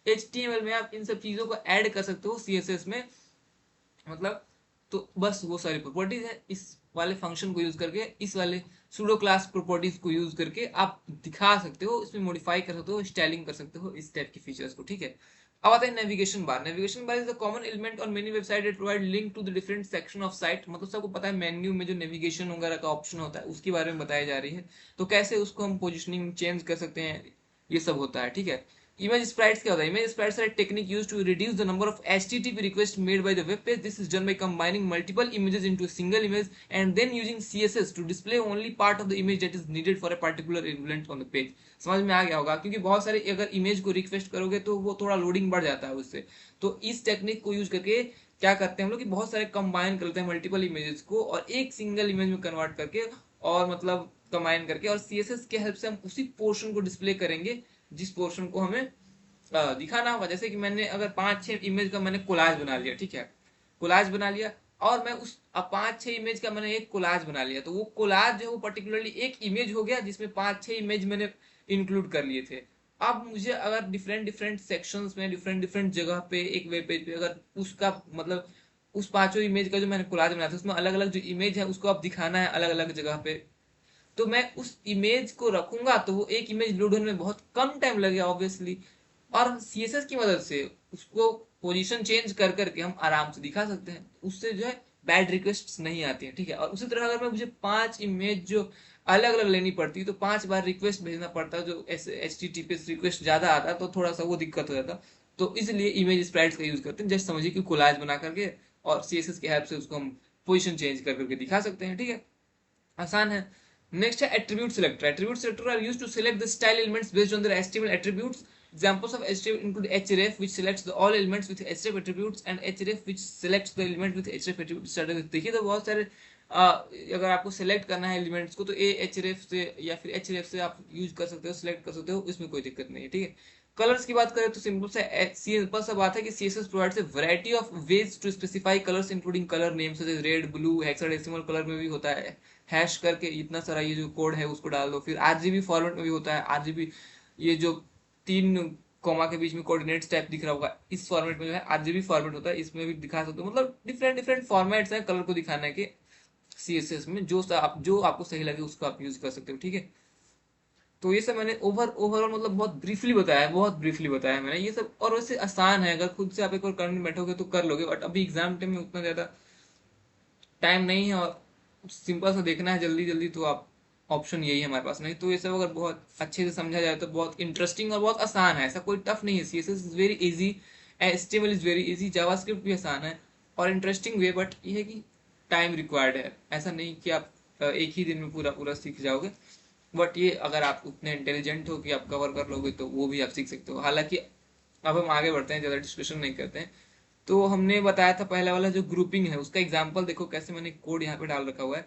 [SPEAKER 1] HTML में आप इन सब चीजों को ऐड कर सकते हो CSS में, मतलब। तो बस वो सारी प्रॉपर्टीज है, इस वाले फंक्शन को यूज करके, इस वाले सूडो क्लास प्रॉपर्टीज को यूज करके आप दिखा सकते हो, इसमें मॉडिफाई कर सकते हो, स्टाइलिंग कर सकते हो इस टाइप की फीचर्स को, ठीक है। अब आता है navigation bar. Navigation bar is the common element on many website that provide link to the different section of site. मतलब सबको पता है मेन्यू में जो नेविगेशन वगैरह का ऑप्शन होता है उसके बारे में बताई जा रही है। तो कैसे उसको हम पोजिशनिंग चेंज कर सकते हैं, ये सब होता है, ठीक है। इमेज स्प्राइट्स क्या होता है? Image sprites are a technique used to reduce the number of HTTP requests made by the web page. This is done by combining multiple images into a single image and then using CSS to display only part of the image that is needed for a particular element on the page. समझ में आ गया होगा, क्योंकि बहुत सारे अगर image को request करोगे तो वो थोड़ा लोडिंग बढ़ जाता है उससे। तो इस टेक्निक को यूज करके क्या करते हैं हम लोग कि बहुत सारे कंबाइन करते हैं मल्टीपल इमेजेस को और एक सिंगल इमेज में कन्वर्ट करके, और मतलब कंबाइन करके, और CSS के हेल्प से हम उसी पोर्शन को डिस्प्ले करेंगे जिस पोर्शन को हमें दिखाना होगा। जैसे कि मैंने अगर 5-6 इमेज का मैंने कोलाज बना लिया, ठीक है, कोलाज बना लिया, और मैं उस 5-6 इमेज का मैंने एक कोलाज बना लिया, तो वो कोलाज जो है वो पर्टिकुलरली एक इमेज हो गया जिसमें 5-6 इमेज मैंने इंक्लूड कर लिए थे। अब मुझे अगर डिफरेंट डिफरेंट सेक्शंस में डिफरेंट डिफरेंट जगह पे एक वेब पेज पे अगर उसका मतलब उस पांचों इमेज का जो मैंने कोलाज बनाया था उसमें अलग अलग जो इमेज है उसको अब दिखाना है अलग अलग जगह पे, तो मैं उस इमेज को रखूंगा तो वो एक इमेज लोड होने में बहुत कम टाइम लगेगा ऑब्वियसली। और CSS की मदद से उसको पोजीशन चेंज कर करके हम आराम से दिखा सकते हैं, उससे जो है बैड रिक्वेस्ट नहीं आती है, ठीक है। और उसी तरह अगर मैं मुझे 5 इमेज जो अलग अलग लेनी पड़ती तो 5 बार रिक्वेस्ट भेजना पड़ता, जो HTTP रिक्वेस्ट ज्यादा आता तो थोड़ा सा वो दिक्कत हो जाता। तो इसलिए इमेज स्प्राइट्स का यूज करते हैं। जस्ट समझिए कि कोलाज बना करके और CSS की हेल्प से उसको हम पोजिशन चेंज कर करके दिखा सकते हैं, ठीक है, आसान है। नेक्स्ट है attribute selector. Attribute selector are used to select the style elements based on their HTML attributes. Examples of href include href, which selects all elements with href attributes, and href, which selects the element with href attributes. देखिए तो बहुत सारे अगर आपको select करना है elements को तो href से या फिर href से आप यूज कर सकते हो, सिलेक्ट कर सकते हो, इसमें कोई दिक्कत नहीं है, ठीक है। कलर्स की बात करें तो सिंपल सा बात है कि CSS provides a variety of ways to specify colours including colour names such as red, blue, hexadecimal colour में भी होता है, हैश करके इतना सारा ये जो कोड है उसको डाल दो। फिर RGB फॉर्मेट में भी होता है, RGB ये जो 3 कॉमा के बीच में कोऑर्डिनेट्स टाइप दिख रहा होगा, इस फॉर्मेट में जो है RGB फॉर्मेट होता है, इसमें भी दिखा सकते हो। मतलब डिफरेंट डिफरेंट फॉर्मेट्स हैं कलर को दिखाने के CSS में, जो आपको सही लगे उसको आप यूज कर सकते हो, ठीक है। तो ये सब मैंने ओवरऑल मतलब बहुत ब्रीफली बताया है, बहुत ब्रीफली बताया है मैंने ये सब। और वैसे आसान है, अगर खुद से आप एक बार करने बैठोगे तो कर लोगे, बट अभी एग्जाम टाइम में उतना ज्यादा टाइम नहीं है और सिंपल सा देखना है जल्दी जल्दी, तो आप ऑप्शन यही है हमारे पास। नहीं तो ये सब अगर बहुत अच्छे से समझा जाए तो बहुत इंटरेस्टिंग और बहुत आसान है, ऐसा कोई टफ नहीं है। CSS is very easy, HTML is very easy, JavaScript भी आसान है और इंटरेस्टिंग वे, बट ये है कि टाइम रिक्वायर्ड है। ऐसा नहीं कि आप एक ही दिन में पूरा पूरा सीख जाओगे, बट ये अगर आप उतने इंटेलिजेंट हो कि आप कवर कर लोगे तो वो भी आप सीख सकते हो। हालांकि अब हम आगे बढ़ते हैं, ज्यादा डिस्कशन नहीं करते हैं। तो हमने बताया था पहला वाला जो ग्रुपिंग है उसका एग्जांपल देखो कैसे मैंने कोड यहाँ पे डाल रखा हुआ है।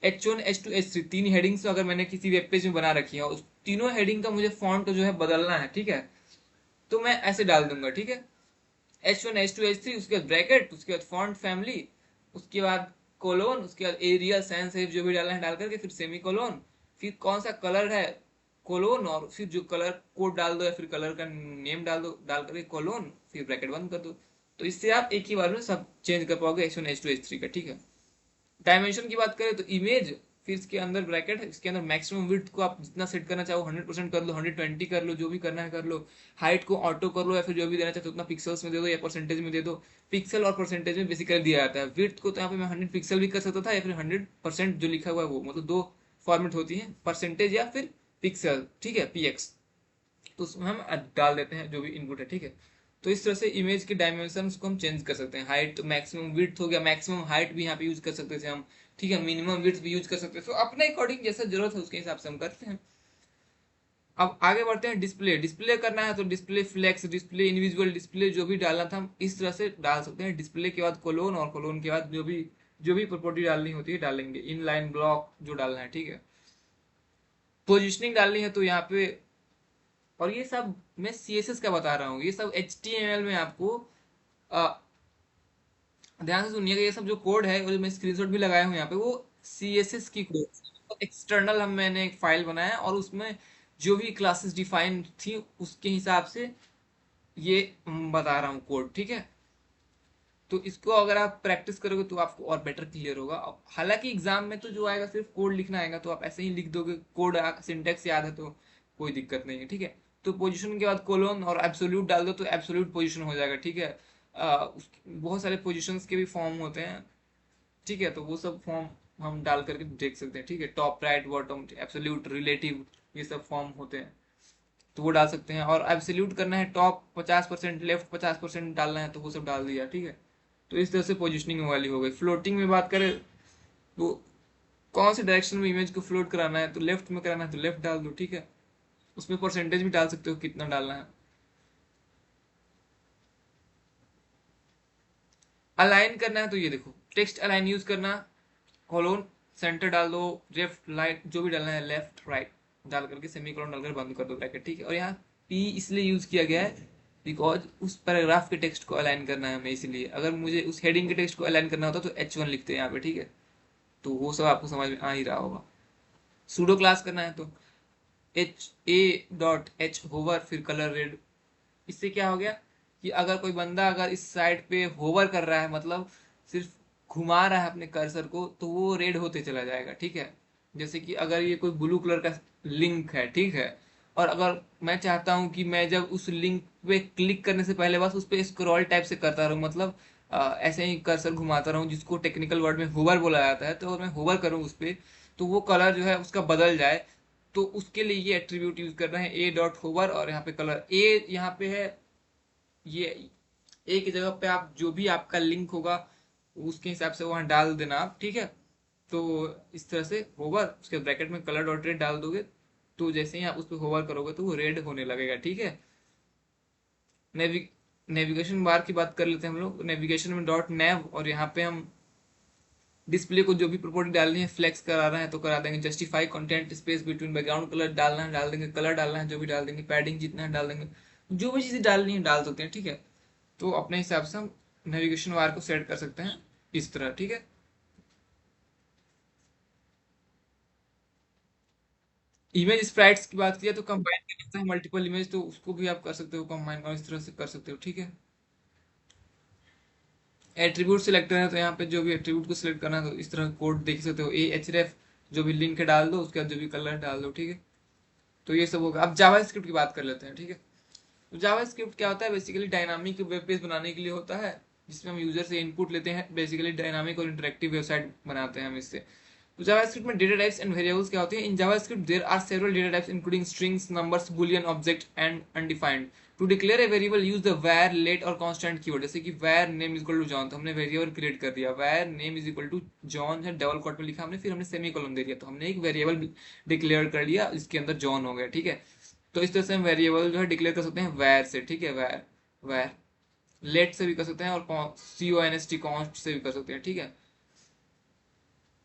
[SPEAKER 1] H1 H2 H3 तीन हेडिंग्स अगर मैंने किसी वेब पेज में बना रखी है, उस तीनों हेडिंग का मुझे फॉन्ट जो है बदलना है, ठीक है, तो मैं ऐसे डाल दूंगा, ठीक है। H1 H2 H3, उसके बाद ब्रैकेट, उसके बाद फॉन्ट फैमिली, उसके बाद कोलोन, उसके बाद एरिया सैंस सेरिफ जो भी डालना है डाल करके फिर सेमी कोलोन, फिर कौन सा कलर है कोलोन, और फिर जो कलर कोड डाल दो या फिर कलर का नेम डाल दो, डाल करके कोलोन, फिर ब्रैकेट बंद कर दो। तो इससे आप एक ही बार में सब चेंज कर पाओगे H1 H2 H3 का, ठीक है। डायमेंशन की बात करें तो इमेज, फिर इसके अंदर ब्रैकेट है, इसके अंदर मैक्सिमम विड्थ को आप जितना सेट करना चाहो 100% कर लो, 120 कर लो, जो भी करना है कर लो। हाइट को ऑटो कर लो या फिर जो भी देना चाहते हो उतना पिक्सल्स में दे दो या परसेंटेज में दे दो। पिक्सल और परसेंटेज में बेसिकली दिया जाता है। विड्थ को तो यहाँ पे मैं 100 पिक्सल भी कर सकता था या फिर 100% जो लिखा हुआ है वो, मतलब दो फॉर्मेट होती है, परसेंटेज या फिर पिक्सल, ठीक है, PX। तो उसमें हम डाल देते हैं जो भी इनपुट है, ठीक है। तो इस तरह से इमेज के डायमेंशन को हम चेंज कर सकते हैं। हाइट, मैक्सिमम विड्थ हो गया, मैक्सिमम हाइट भी यहाँ पे यूज कर सकते थे हम, ठीक है, मिनिमम विड्थ भी यूज कर सकते हैं। तो अपने अकॉर्डिंग जैसा जरूरत है उसके हिसाब से हम करते हैं। अब आगे बढ़ते हैं। डिस्प्ले, डिस्प्ले करना है तो display flex, display invisible, display जो भी डालना था हम इस तरह से डाल सकते हैं। डिस्प्ले के बाद कोलोन, और कोलोन के बाद जो भी प्रॉपर्टी डालनी होती है डालेंगे। इन लाइन ब्लॉक जो डालना है, ठीक है। पोजिशनिंग डालनी है तो यहाँ पे, और ये सब मैं CSS का बता रहा हूँ, ये सब HTML में आपको ध्यान से सुनिएगा। ये सब जो कोड है और मैं स्क्रीनशॉट भी लगाया हूँ यहाँ पे, वो CSS की कोड एक्सटर्नल हम मैंने एक फाइल बनाया और उसमें जो भी क्लासेस डिफाइन थी उसके हिसाब से ये बता रहा हूँ कोड, ठीक है। तो इसको अगर आप प्रैक्टिस करोगे तो आपको और बेटर क्लियर होगा। हालांकि एग्जाम में तो जो आएगा सिर्फ कोड लिखना आएगा, तो आप ऐसे ही लिख दोगे, कोड सिंटेक्स याद है तो कोई दिक्कत नहीं है, ठीक है। तो पोजीशन के बाद कोलोन और एब्सोल्यूट डाल दो तो एब्सोल्यूट पोजीशन हो जाएगा, ठीक है। बहुत सारे पोजीशंस के भी फॉर्म होते हैं, ठीक है, तो वो सब फॉर्म हम डाल करके देख सकते हैं, ठीक है। Top, right, bottom, absolute, relative, ये सब फॉर्म होते हैं, तो वो डाल सकते हैं। और एब्सोल्यूट करना है टॉप 50%, लेफ्ट 50% डालना है तो वो सब डाल दिया, ठीक है। तो इस तरह से पोजिशनिंग वाली हो गई। फ्लोटिंग में बात करें तो कौन से डायरेक्शन में इमेज को फ्लोट कराना है, तो लेफ्ट में कराना है तो लेफ्ट डाल दो, ठीक है। उसमें परसेंटेज भी डाल सकते हो कितना डालना है। अलाइन करना है तो ये देखो, टेक्स्ट अलाइन यूज करना, कोलोन, सेंटर डाल दो, लेफ्ट राइट जो भी डालना है, लेफ्ट राइट डाल करके सेमी कोलोन डालकर बंद कर दो ब्रैकेट, ठीक है। और यहाँ P इसलिए यूज किया गया है बिकॉज उस पैराग्राफ के टेक्स्ट को अलाइन करना है हमें, इसलिए। अगर मुझे उस हेडिंग के टेक्स्ट को अलाइन करना होता तो H1 लिखते हैं यहाँ पे, ठीक है। तो वो सब आपको समझ में आ ही रहा होगा। सूडो क्लास करना है तो HA.H होवर, फिर कलर रेड। इससे क्या हो गया कि अगर कोई बंदा अगर इस साइड पे होवर कर रहा है, मतलब सिर्फ घुमा रहा है अपने कर्सर को, तो वो रेड होते चला जाएगा, ठीक है। जैसे कि अगर ये कोई ब्लू कलर का लिंक है, ठीक है, और अगर मैं चाहता हूं कि मैं जब उस लिंक पे क्लिक करने से पहले बस उस पे स्क्रॉल टाइप से करता रहूं, मतलब ऐसे ही कर्सर घुमाता रहूं, जिसको टेक्निकल वर्ड में होवर बोला जाता है, तो अगर मैं होवर करूं उस पे तो वो कलर जो है उसका बदल जाए, तो उसके लिए ये एट्रीब्यूट यूज कर रहे हैं A.hover। और यहाँ पे कलर A यहाँ पे है, ये एक ही जगह पे आप जो भी आपका लिंक होगा उसके हिसाब से वहां डाल देना आप, ठीक है। तो इस तरह से होवर, उसके ब्रैकेट में कलर डॉट रेड डाल दोगे, तो जैसे ही आप उस पर होवर करोगे तो वो रेड होने लगेगा, ठीक है। नेवि नेविगेशन बार की बात कर लेते हैं हम लोग। नेविगेशन में डॉट नेव, और यहाँ पे हम डिस्प्ले को जो भी प्रॉपर्टी डालनी है, फ्लेक्स कराना है तो करा देंगे। Justify content space between, background colour डालना है डाल देंगे, कलर डालना है जो भी डाल देंगे, पैडिंग जितना है डाल देंगे, जो भी चीजें डालनी है डाल सकते हैं, ठीक है। तो अपने हिसाब से हम नेविगेशन बार को सेट कर सकते हैं इस तरह, ठीक है। इमेज स्प्राइट्स की बात किया तो कंबाइन करना है मल्टीपल इमेज, तो उसको भी आप कर सकते हो कंबाइन, और इस तरह से कर सकते हो, ठीक है। एट्रीब्यूट सिलेक्टर है तो यहाँ पे जो भी एट्रीब्यूट को सिलेक्ट करना है तो इस तरह कोड देख सकते हो। AHREF जो भी लिंक है डाल दो, उसके बाद जो भी कलर डाल दो, ठीक है। तो ये सब होगा। अब जावा स्क्रिप्ट की बात कर लेते हैं, ठीक है। तो जावा स्क्रिप्ट क्या होता है, बेसिकली डायनामिक वेब पेज बनाने के लिए होता है, जिसमें हम यूजर से इनपुट लेते हैं, बेसिकली डायनामिक और इंटरेक्टिव वेबसाइट बनाते हैं हम इससे। तो जावास्क्रिप्ट में डेटा टाइप्स एंड वेरिएबल्स क्या होते हैं। In JavaScript there are several data types including strings, numbers, boolean, object and undefined. To declare a variable use the var, let और कांस्टेंट कीवर्ड। जैसे कि var name is equal to John, तो हमने variable create कर दिया, var name is equal to John है, double quote में लिखा हमने, फिर हमने सेमीकोलन दे दिया, तो हमने एक वेरिएबल डिक्लेयर कर लिया, इसके अंदर जॉन हो गया, ठीक है। तो इस तरह से हम वेरिएबल जो है डिक्लेयर कर सकते हैं var से, ठीक है। var लेट से भी कर सकते हैं, और const कॉन्स्ट से भी कर सकते हैं, ठीक है।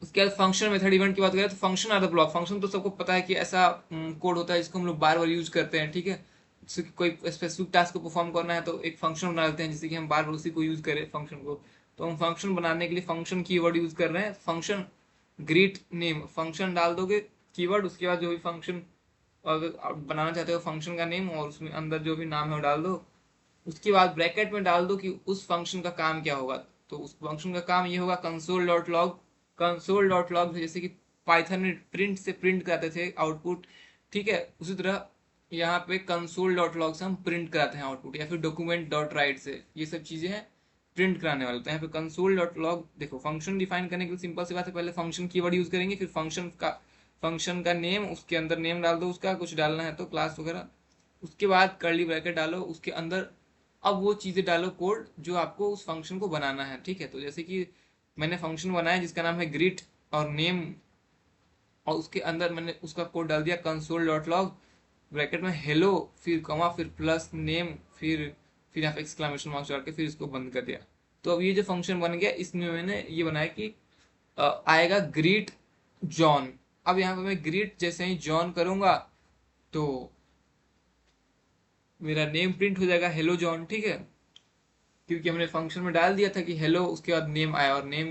[SPEAKER 1] उसके बाद फंक्शन मेथड इवेंट की बात करें तो function are the block. Function तो सबको पता है कि ऐसा कोड होता है जिसको हम लोग बार बार यूज करते हैं, ठीक है। जैसे कि कोई स्पेसिफिक टास्क को परफॉर्म करना है तो एक फंक्शन बना लेते हैं, जिससे कि हम बार बार उसी को यूज करें फंक्शन को। तो हम फंक्शन बनाने के लिए फंक्शन कीवर्ड यूज कर रहे हैं। फंक्शन ग्रीट नेम, फंक्शन डाल दोगे कीवर्ड, उसके बाद जो भी फंक्शन अगर आप बनाना चाहते हो फंक्शन का नेम, और उसमें अंदर जो भी नाम है वो डाल दो। उसके बाद ब्रैकेट में डाल दो कि उस फंक्शन का काम क्या होगा। तो उस फंक्शन का काम ये होगा console dot log. Console dot log जैसे कि पाइथन में प्रिंट से प्रिंट कराते थे आउटपुट, ठीक है, उसी तरह यहाँ पे कंसोल डॉट लॉग से हम प्रिंट कराते हैं आउटपुट, या फिर डॉक्यूमेंट डॉट राइट से, ये सब चीजें हैं प्रिंट कराने वाले। तो यहाँ पे कंसोल डॉट लॉग देखो, फंक्शन डिफाइन करने के लिए सिंपल सी बात है, पहले फंक्शन कीवर्ड यूज करेंगे, फिर फंक्शन का नेम, उसके अंदर नेम डाल दो, उसका कुछ डालना है तो क्लास वगैरह, उसके बाद कर्ली ब्रैकेट डालो, उसके अंदर अब वो चीजें डालो कोड जो आपको उस फंक्शन को बनाना है, ठीक है। तो जैसे कि मैंने फंक्शन बनाया जिसका नाम है ग्रीट और नेम, और उसके अंदर मैंने उसका कोड डाल दिया कंसोल डॉट लॉग ब्रैकेट में हेलो, फिर कॉमा, फिर प्लस नेम, फिर यहाँ पे एक्सक्लेमेशन मार्क्स डाल के फिर इसको बंद कर दिया। तो अब ये जो फंक्शन बन गया इसमें मैंने ये बनाया कि आएगा ग्रीट जॉन। अब यहाँ पे मैं ग्रीट जैसे ही जॉन करूंगा तो मेरा नेम प्रिंट हो जाएगा हेलो जॉन, ठीक है, क्योंकि हमने फंक्शन में डाल दिया था कि हेलो, उसके बाद नेम आया और नेम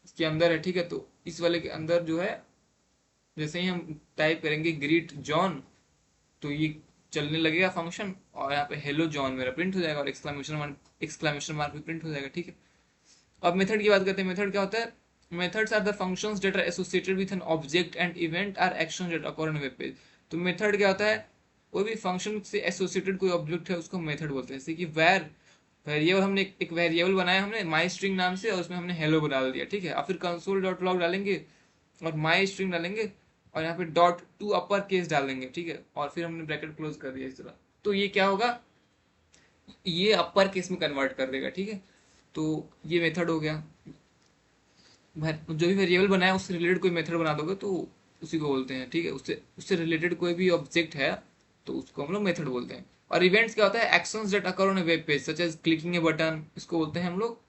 [SPEAKER 1] इसके अंदर है, ठीक है। तो इस वाले के अंदर जो है जैसे ही हम टाइप करेंगे ग्रीट जॉन तो ये चलने लगेगा फंक्शन, और यहाँ पे हेलो जॉन मेरा प्रिंट हो जाएगा और एक्सक्लेमेशन मार्क भी प्रिंट हो जाएगा, ठीक है। अब मेथड की बात करते हैं। मेथड क्या होता है? Methods are the functions that are associated with an object and event are actions that occur on web page. तो मेथड क्या होता है? कोई भी फंक्शन से एसोसिएटेड कोई ऑब्जेक्ट है उसको मेथड बोलते हैं। जैसे कि वेरिएबल, हमने एक वेरिएबल बनाया हमने माई स्ट्रिंग नाम से, और उसमें हमने हेलो डाल दिया, ठीक है। और फिर कंसोल डॉट लॉग डालेंगे और माई स्ट्रिंग डालेंगे और यहाँ पे डॉट टू अपर केस डाल देंगे, ठीक है, और फिर हमने ब्रैकेट क्लोज कर दिया इस तरह। तो ये क्या होगा? ये अपर केस में कन्वर्ट कर देगा, ठीक है। तो ये मेथड हो गया। जो भी वेरिएबल बनाया उससे रिलेटेड कोई मेथड बना दोगे तो उसी को बोलते हैं, ठीक है। उससे उससे रिलेटेड कोई भी ऑब्जेक्ट है तो उसको हम लोग मेथड बोलते हैं। और इवेंट्स क्या होता है? Actions that occur on a web page such as clicking a button, इसको बोलते हैं हम लोग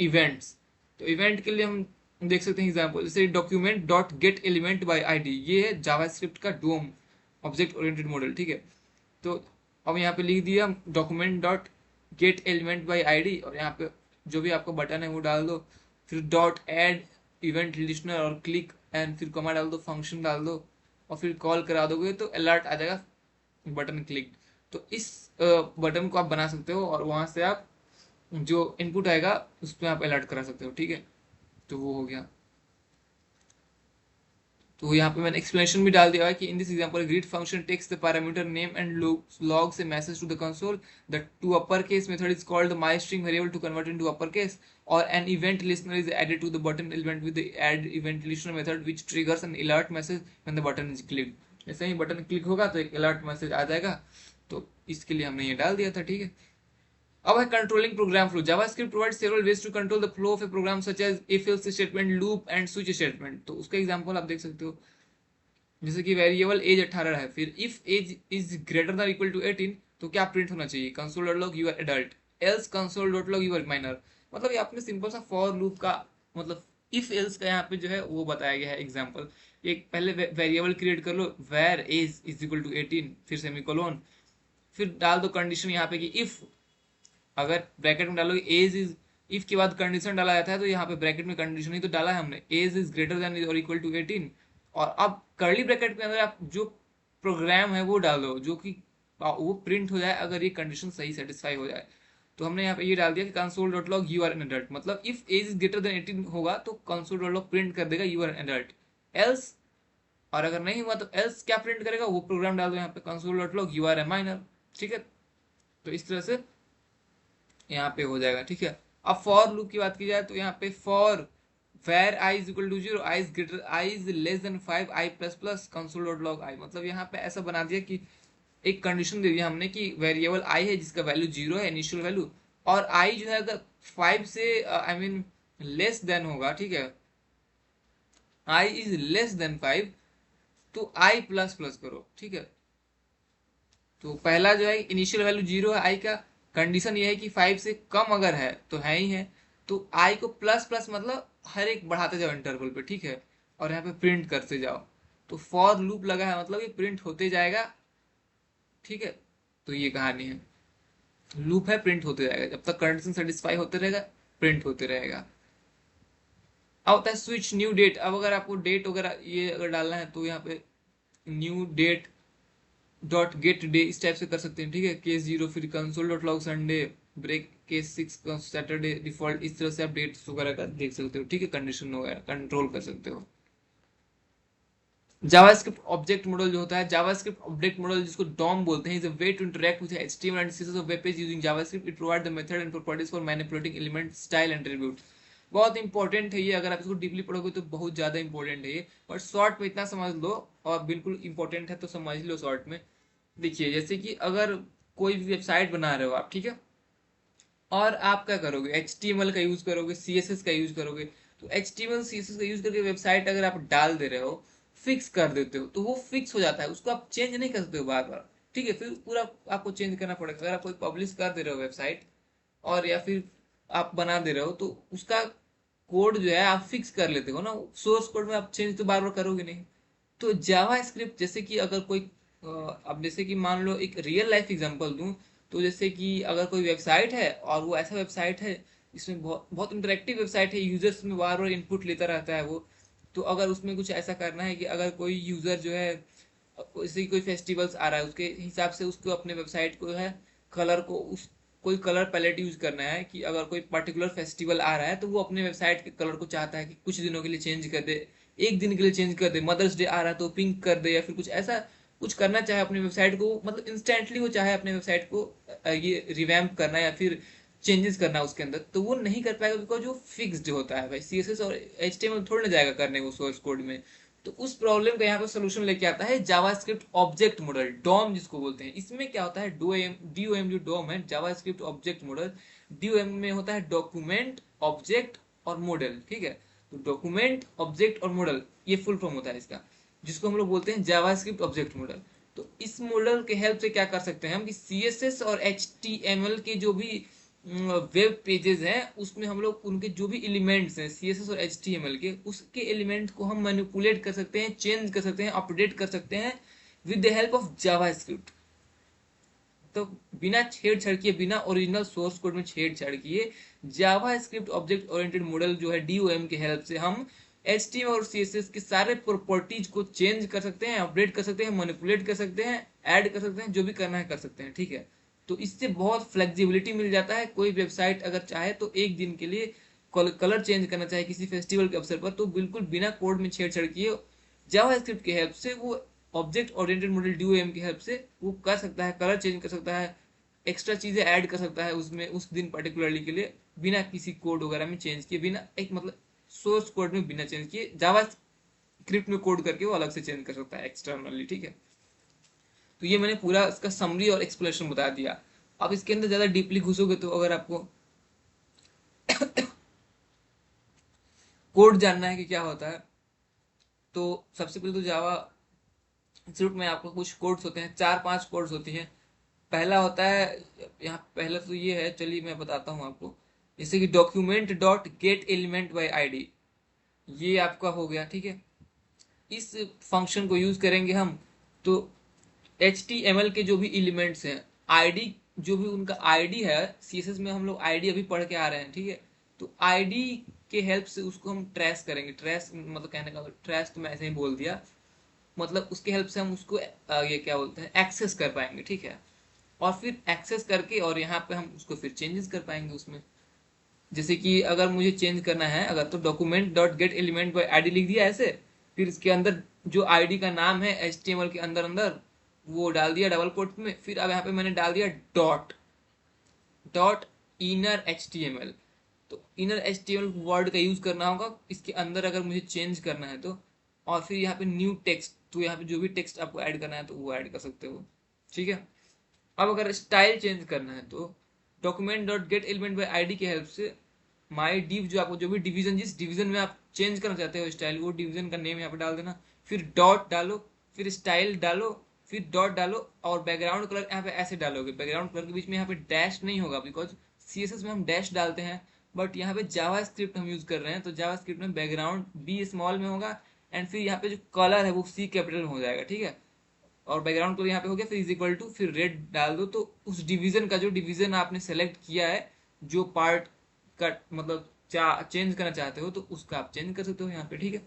[SPEAKER 1] इवेंट्स। तो इवेंट के लिए हम देख सकते हैं एग्जांपल, जैसे document dot gate element bye ID, ये है जावास्क्रिप्ट का डोम ऑब्जेक्ट ओरिएंटेड मॉडल, ठीक है। तो अब यहाँ पे लिख दिया document dot gate element bye ID, और यहाँ पे जो भी आपका बटन है वो डाल दो, फिर डॉट ऐड इवेंट लिस्टनर और क्लिक, एंड फिर कॉमा डाल दो, फंक्शन डाल दो, और फिर कॉल करा दोगे तो अलर्ट आ जाएगा बटन क्लिक। तो इस बटन को आप बना सकते हो और वहां से आप जो इनपुट आएगा उस पर आप अलर्ट करा सकते हो, ठीक है। तो वो हो गया। तो यहाँ पे मैंने एक्सप्लेनेशन भी डाल दिया है कि in this example greet function takes the parameter name and logs a message to the console. The to uppercase method is called the myString variable to convert into uppercase, or an event listener is added to the button element with the add event listener method which triggers an alert message when the button is clicked. जैसे ही button click होगा तो एक alert message आ जाएगा। तो इसके लिए हमने ये डाल दिया था, ठीक है। अब है controlling program flow. JavaScript provides several ways to control the flow of a program such as if else statement, loop and switch statement. तो उसका एग्जांपल आप देख सकते हो, जैसे कि वेरिएबल एज 18 है, फिर if age is greater than equal to 18 तो क्या प्रिंट होना चाहिए? Console dot log you are adult, else console dot log you are minor. मतलब ये आपने सिंपल सा फॉर लूप का मतलब इफ एल्स का यहाँ पे जो है वो बताया गया है एग्जांपल। एक पहले वेरिएबल क्रिएट कर लो var age is equal to 18, फिर सेमीकोलन, फिर डाल दो कंडीशन यहाँ पे कि इफ, अगर ब्रैकेट में डालोगे एज इज, इफ के बाद कंडीशन डाला जाता है तो यहाँ पे ब्रैकेट में कंडीशन ही तो डाला है हमने, एज इज ग्रेटर देन और इक्वल टू 18, और अब कर्ली ब्रैकेट के अंदर आप जो प्रोग्राम है वो डाल दो जो कि वो प्रिंट हो जाए अगर ये कंडीशन सही सेटिस्फाई हो जाए। तो हमने यहाँ पे ये डाल दिया कि console dot log you are an adult, मतलब if age is greater than 18 होगा तो कंसोल डॉट लॉग प्रिंट कर देगा you are an adult, else, और अगर नहीं हुआ तो एल्स क्या प्रिंट करेगा वो प्रोग्राम डाल दो यहाँ पे console dot log you are a minor, ठीक है। तो इस तरह से यहाँ पे हो जाएगा, ठीक है। अब फॉर लूप की बात की जाए तो यहाँ पे for var i is equal to 0, i is greater, i is less than 5, i plus plus console dot log i. मतलब यहाँ पे ऐसा बना दिया कि एक कंडीशन दे दिया हमने कि वेरिएबल आई है जिसका वैल्यू 0 है इनिशियल वैल्यू, और आई जो है अगर 5 से आई मीन लेस देन होगा, ठीक है, आई इज लेस देन 5 तो आई प्लस प्लस करो, ठीक है। तो पहला जो है इनिशियल वैल्यू 0 है आई का, कंडीशन ये है कि 5 से कम अगर है तो है ही है, तो आई को प्लस प्लस मतलब हर एक बढ़ाते जाओ इंटरवल पे, ठीक है, और यहाँ पे प्रिंट करते जाओ। तो फॉर लूप लगा है मतलब ये प्रिंट होते जाएगा, ठीक है। तो ये कहानी है, लूप है, प्रिंट होते जाएगा जब तक कंडीशन सेटिस्फाई होते रहेगा, प्रिंट होते रहेगा। अब होता है स्विच न्यू डेट। अब अगर आपको डेट वगैरह ये अगर डालना है तो यहाँ पे new date dot get day इस टाइप से कर सकते हैं, ठीक है। केस 0 फिर console dot log Sunday break case 6 Saturday default, इस तरह से आप डेट्स वगैरह का देख सकते हो, ठीक है, कंडीशन वगैरह कंट्रोल कर सकते हो। जावास्क्रिप्ट ऑब्जेक्ट मॉडल जो होता है, जावास्क्रिप्ट ऑब्जेक्ट मॉडल जिसको डॉम बोलते हैं, is a way to interact with HTML and CSS of web page using JavaScript. It provide the method and properties for manipulating element style and attribute. बहुत important है ये, अगर आप इसको deeply पढ़ोगे तो बहुत ज्यादा इंपॉर्टेंट है ये, बट शॉर्ट में इतना समझ लो, और बिल्कुल इंपॉर्टेंट है तो समझ लो शॉर्ट में। देखिए जैसे कि अगर कोई भी वेबसाइट बना रहे हो आप, ठीक है, और आप क्या करोगे, HTML का यूज करोगे, CSS का यूज करोगे। तो HTML CSS का यूज करके वेबसाइट अगर आप डाल दे रहे हो, फिक्स कर देते हो, तो वो फिक्स हो जाता है, उसको आप चेंज नहीं कर सकते हो बार बार, ठीक है। फिर पूरा आपको चेंज करना पड़ेगा। अगर आप कोई पब्लिश कर दे रहे हो वेबसाइट, और या फिर आप बना दे रहे हो, तो उसका कोड जो है आप फिक्स कर लेते हो ना, सोर्स कोड में आप चेंज तो बार बार करोगे नहीं। तो जावा स्क्रिप्ट, जैसे कि अगर कोई अब जैसे कि मान लो एक रियल लाइफ एग्जांपल दूं, तो जैसे कि अगर कोई वेबसाइट है और वो ऐसा वेबसाइट है, इसमें बहुत बहुत इंटरेक्टिव वेबसाइट है, यूजर्स में बार बार इनपुट लेता रहता है वो। तो अगर उसमें कुछ ऐसा करना है कि अगर कोई यूजर जो है, जैसे कि कोई फेस्टिवल्स आ रहा है, उसके हिसाब से उसको अपने वेबसाइट को है, कलर को उस कोई कलर पैलेट यूज करना है, कि अगर कोई पर्टिकुलर फेस्टिवल आ रहा है तो वो अपने वेबसाइट के कलर को चाहता है कि कुछ दिनों के लिए चेंज कर दे, एक दिन के लिए चेंज कर दे, मदर्स डे आ रहा है तो पिंक कर दे, या फिर कुछ ऐसा कुछ करना चाहे अपने वेबसाइट को, मतलब इंस्टेंटली वो चाहे अपने वेबसाइट को ये रिवैम्प करना या फिर चेंजेस करना उसके अंदर, तो वो नहीं कर पाएगा, बिकॉज वो फिक्स्ड होता है भाई। CSS और HTML थोड़ा ना जाएगा करने वो सोर्स कोड में। तो उस प्रॉब्लम का यहाँ पर सोल्यूशन लेके आता है जावास्क्रिप्ट ऑब्जेक्ट मॉडल, डॉम जिसको बोलते हैं। इसमें क्या होता है, डीओएम जो डॉम है, जावास्क्रिप्ट ऑब्जेक्ट मॉडल, डीओएम में होता है डॉक्यूमेंट, ऑब्जेक्ट और मॉडल, ठीक है। तो डॉक्यूमेंट, ऑब्जेक्ट और मॉडल, ये फुल फॉर्म होता है इसका, जिसको हम लोग बोलते हैं जावास्क्रिप्ट ऑब्जेक्ट मॉडल। तो इस मॉडल के हेल्प से क्या कर सकते हैं हम, कि CSS और HTML के जो भी वेब पेजेस हैं, उसमें हम लोग उनके जो भी एलिमेंट्स हैं CSS और HTML के, उसके एलिमेंट को हम मैनिपुलेट कर सकते हैं, चेंज कर सकते हैं, अपडेट कर सकते हैं with the help of JavaScript. तो बिना छेड़छाड़ किए, बिना ओरिजिनल सोर्स कोड में छेड़छाड़ किए, जावास्क्रिप्ट ऑब्जेक्ट ओरिएंटेड मॉडल जो है DOM के हेल्प से हम HTML और CSS के सारे प्रॉपर्टीज को चेंज कर सकते हैं, अपडेट कर सकते हैं, मैनिपुलेट कर सकते हैं, ऐड कर सकते हैं, जो भी करना है कर सकते हैं, ठीक है। तो इससे बहुत फ्लेक्सिबिलिटी मिल जाता है। कोई वेबसाइट अगर चाहे तो एक दिन के लिए कलर चेंज करना चाहे किसी फेस्टिवल के अवसर पर, तो बिल्कुल बिना कोड में छेड़छाड़ किए जावास्क्रिप्ट की हेल्प से वो ऑब्जेक्ट ओरिएंटेड मॉडल DOM की हेल्प से वो कर सकता है, कलर चेंज कर सकता है, एक्स्ट्रा चीजें ऐड कर सकता है उसमें उस दिन पर्टिकुलरली के लिए, बिना किसी कोड वगैरह में चेंज किए, बिना एक मतलब सोर्स कोड में बिना चेंज किए, जावा स्क्रिप्ट में कोड करके वो अलग से चेंज कर सकता है एक्सटर्नली, ठीक है। तो ये मैंने पूरा इसका समरी और एक्सप्लेनेशन बता दिया। अब इसके अंदर ज्यादा डीपली घुसोगे तो अगर आपको कोड जानना है कि क्या होता है, तो सबसे पहले तो जावा स्क्रिप्ट में आपको कुछ कोड्स होते हैं, 4-5 कोड्स होती हैं। पहला होता है, यहाँ पहला तो ये है, चलिए मैं बताता हूँ आपको। जैसे कि document dot gate element by ID, ये आपका हो गया, ठीक है। इस फंक्शन को यूज करेंगे हम, तो HTML के जो भी एलिमेंट्स हैं, ID जो भी उनका ID है, CSS में हम लोग ID अभी पढ़ के आ रहे हैं, ठीक है। तो ID के हेल्प से उसको हम ट्रेस करेंगे, ट्रेस मतलब कहने का ट्रेस तो मैं ऐसे ही बोल दिया, मतलब उसके हेल्प से हम उसको ये क्या बोलते हैं, एक्सेस कर पाएंगे, ठीक है। और फिर एक्सेस करके और यहाँ पे हम उसको फिर चेंजेस कर पाएंगे उसमें। जैसे कि अगर मुझे चेंज करना है, अगर तो document dot gate element bye ID लिख दिया ऐसे, फिर इसके अंदर जो ID का नाम है HTML के अंदर अंदर वो डाल दिया डबल कोट में, फिर अब यहाँ पे मैंने डाल दिया डॉट डॉट इनर HTML। तो इनर HTML वर्ड का यूज करना होगा इसके अंदर अगर मुझे चेंज करना है तो। और फिर यहाँ पे न्यू टेक्स्ट, तो यहाँ पे जो भी टेक्स्ट आपको ऐड करना है तो वो ऐड कर सकते हो, ठीक है। अब अगर स्टाइल चेंज करना है तो document dot gate element bye ID की हेल्प से माई डिव, जो आपको जो भी डिवीजन, जिस डिवीजन में आप चेंज करना चाहते हो स्टाइल, वो डिवीजन का नेम यहाँ पे डाल देना, फिर डॉट डालो, फिर स्टाइल डालो, फिर डॉट डालो, और बैकग्राउंड कलर यहाँ पे ऐसे डालोगे। बैकग्राउंड कलर के बीच में यहाँ पे डैश नहीं होगा, बिकॉज CSS में हम डैश डालते हैं, बट यहाँ पे जावा स्क्रिप्ट हम यूज कर रहे हैं, तो जावा स्क्रिप्ट में बैकग्राउंड B स्मॉल में होगा, एंड फिर यहाँ पे जो कलर है वो C कैपिटल में हो जाएगा, ठीक है। और बैकग्राउंड कलर यहाँ पे हो गया, फिर इज इक्वल टू, फिर रेड डाल दो। तो उस डिवीजन का, जो डिवीजन आपने सेलेक्ट किया है, जो पार्ट का मतलब चेंज करना चाहते हो, तो उसका आप चेंज कर सकते हो यहाँ पे, ठीक है।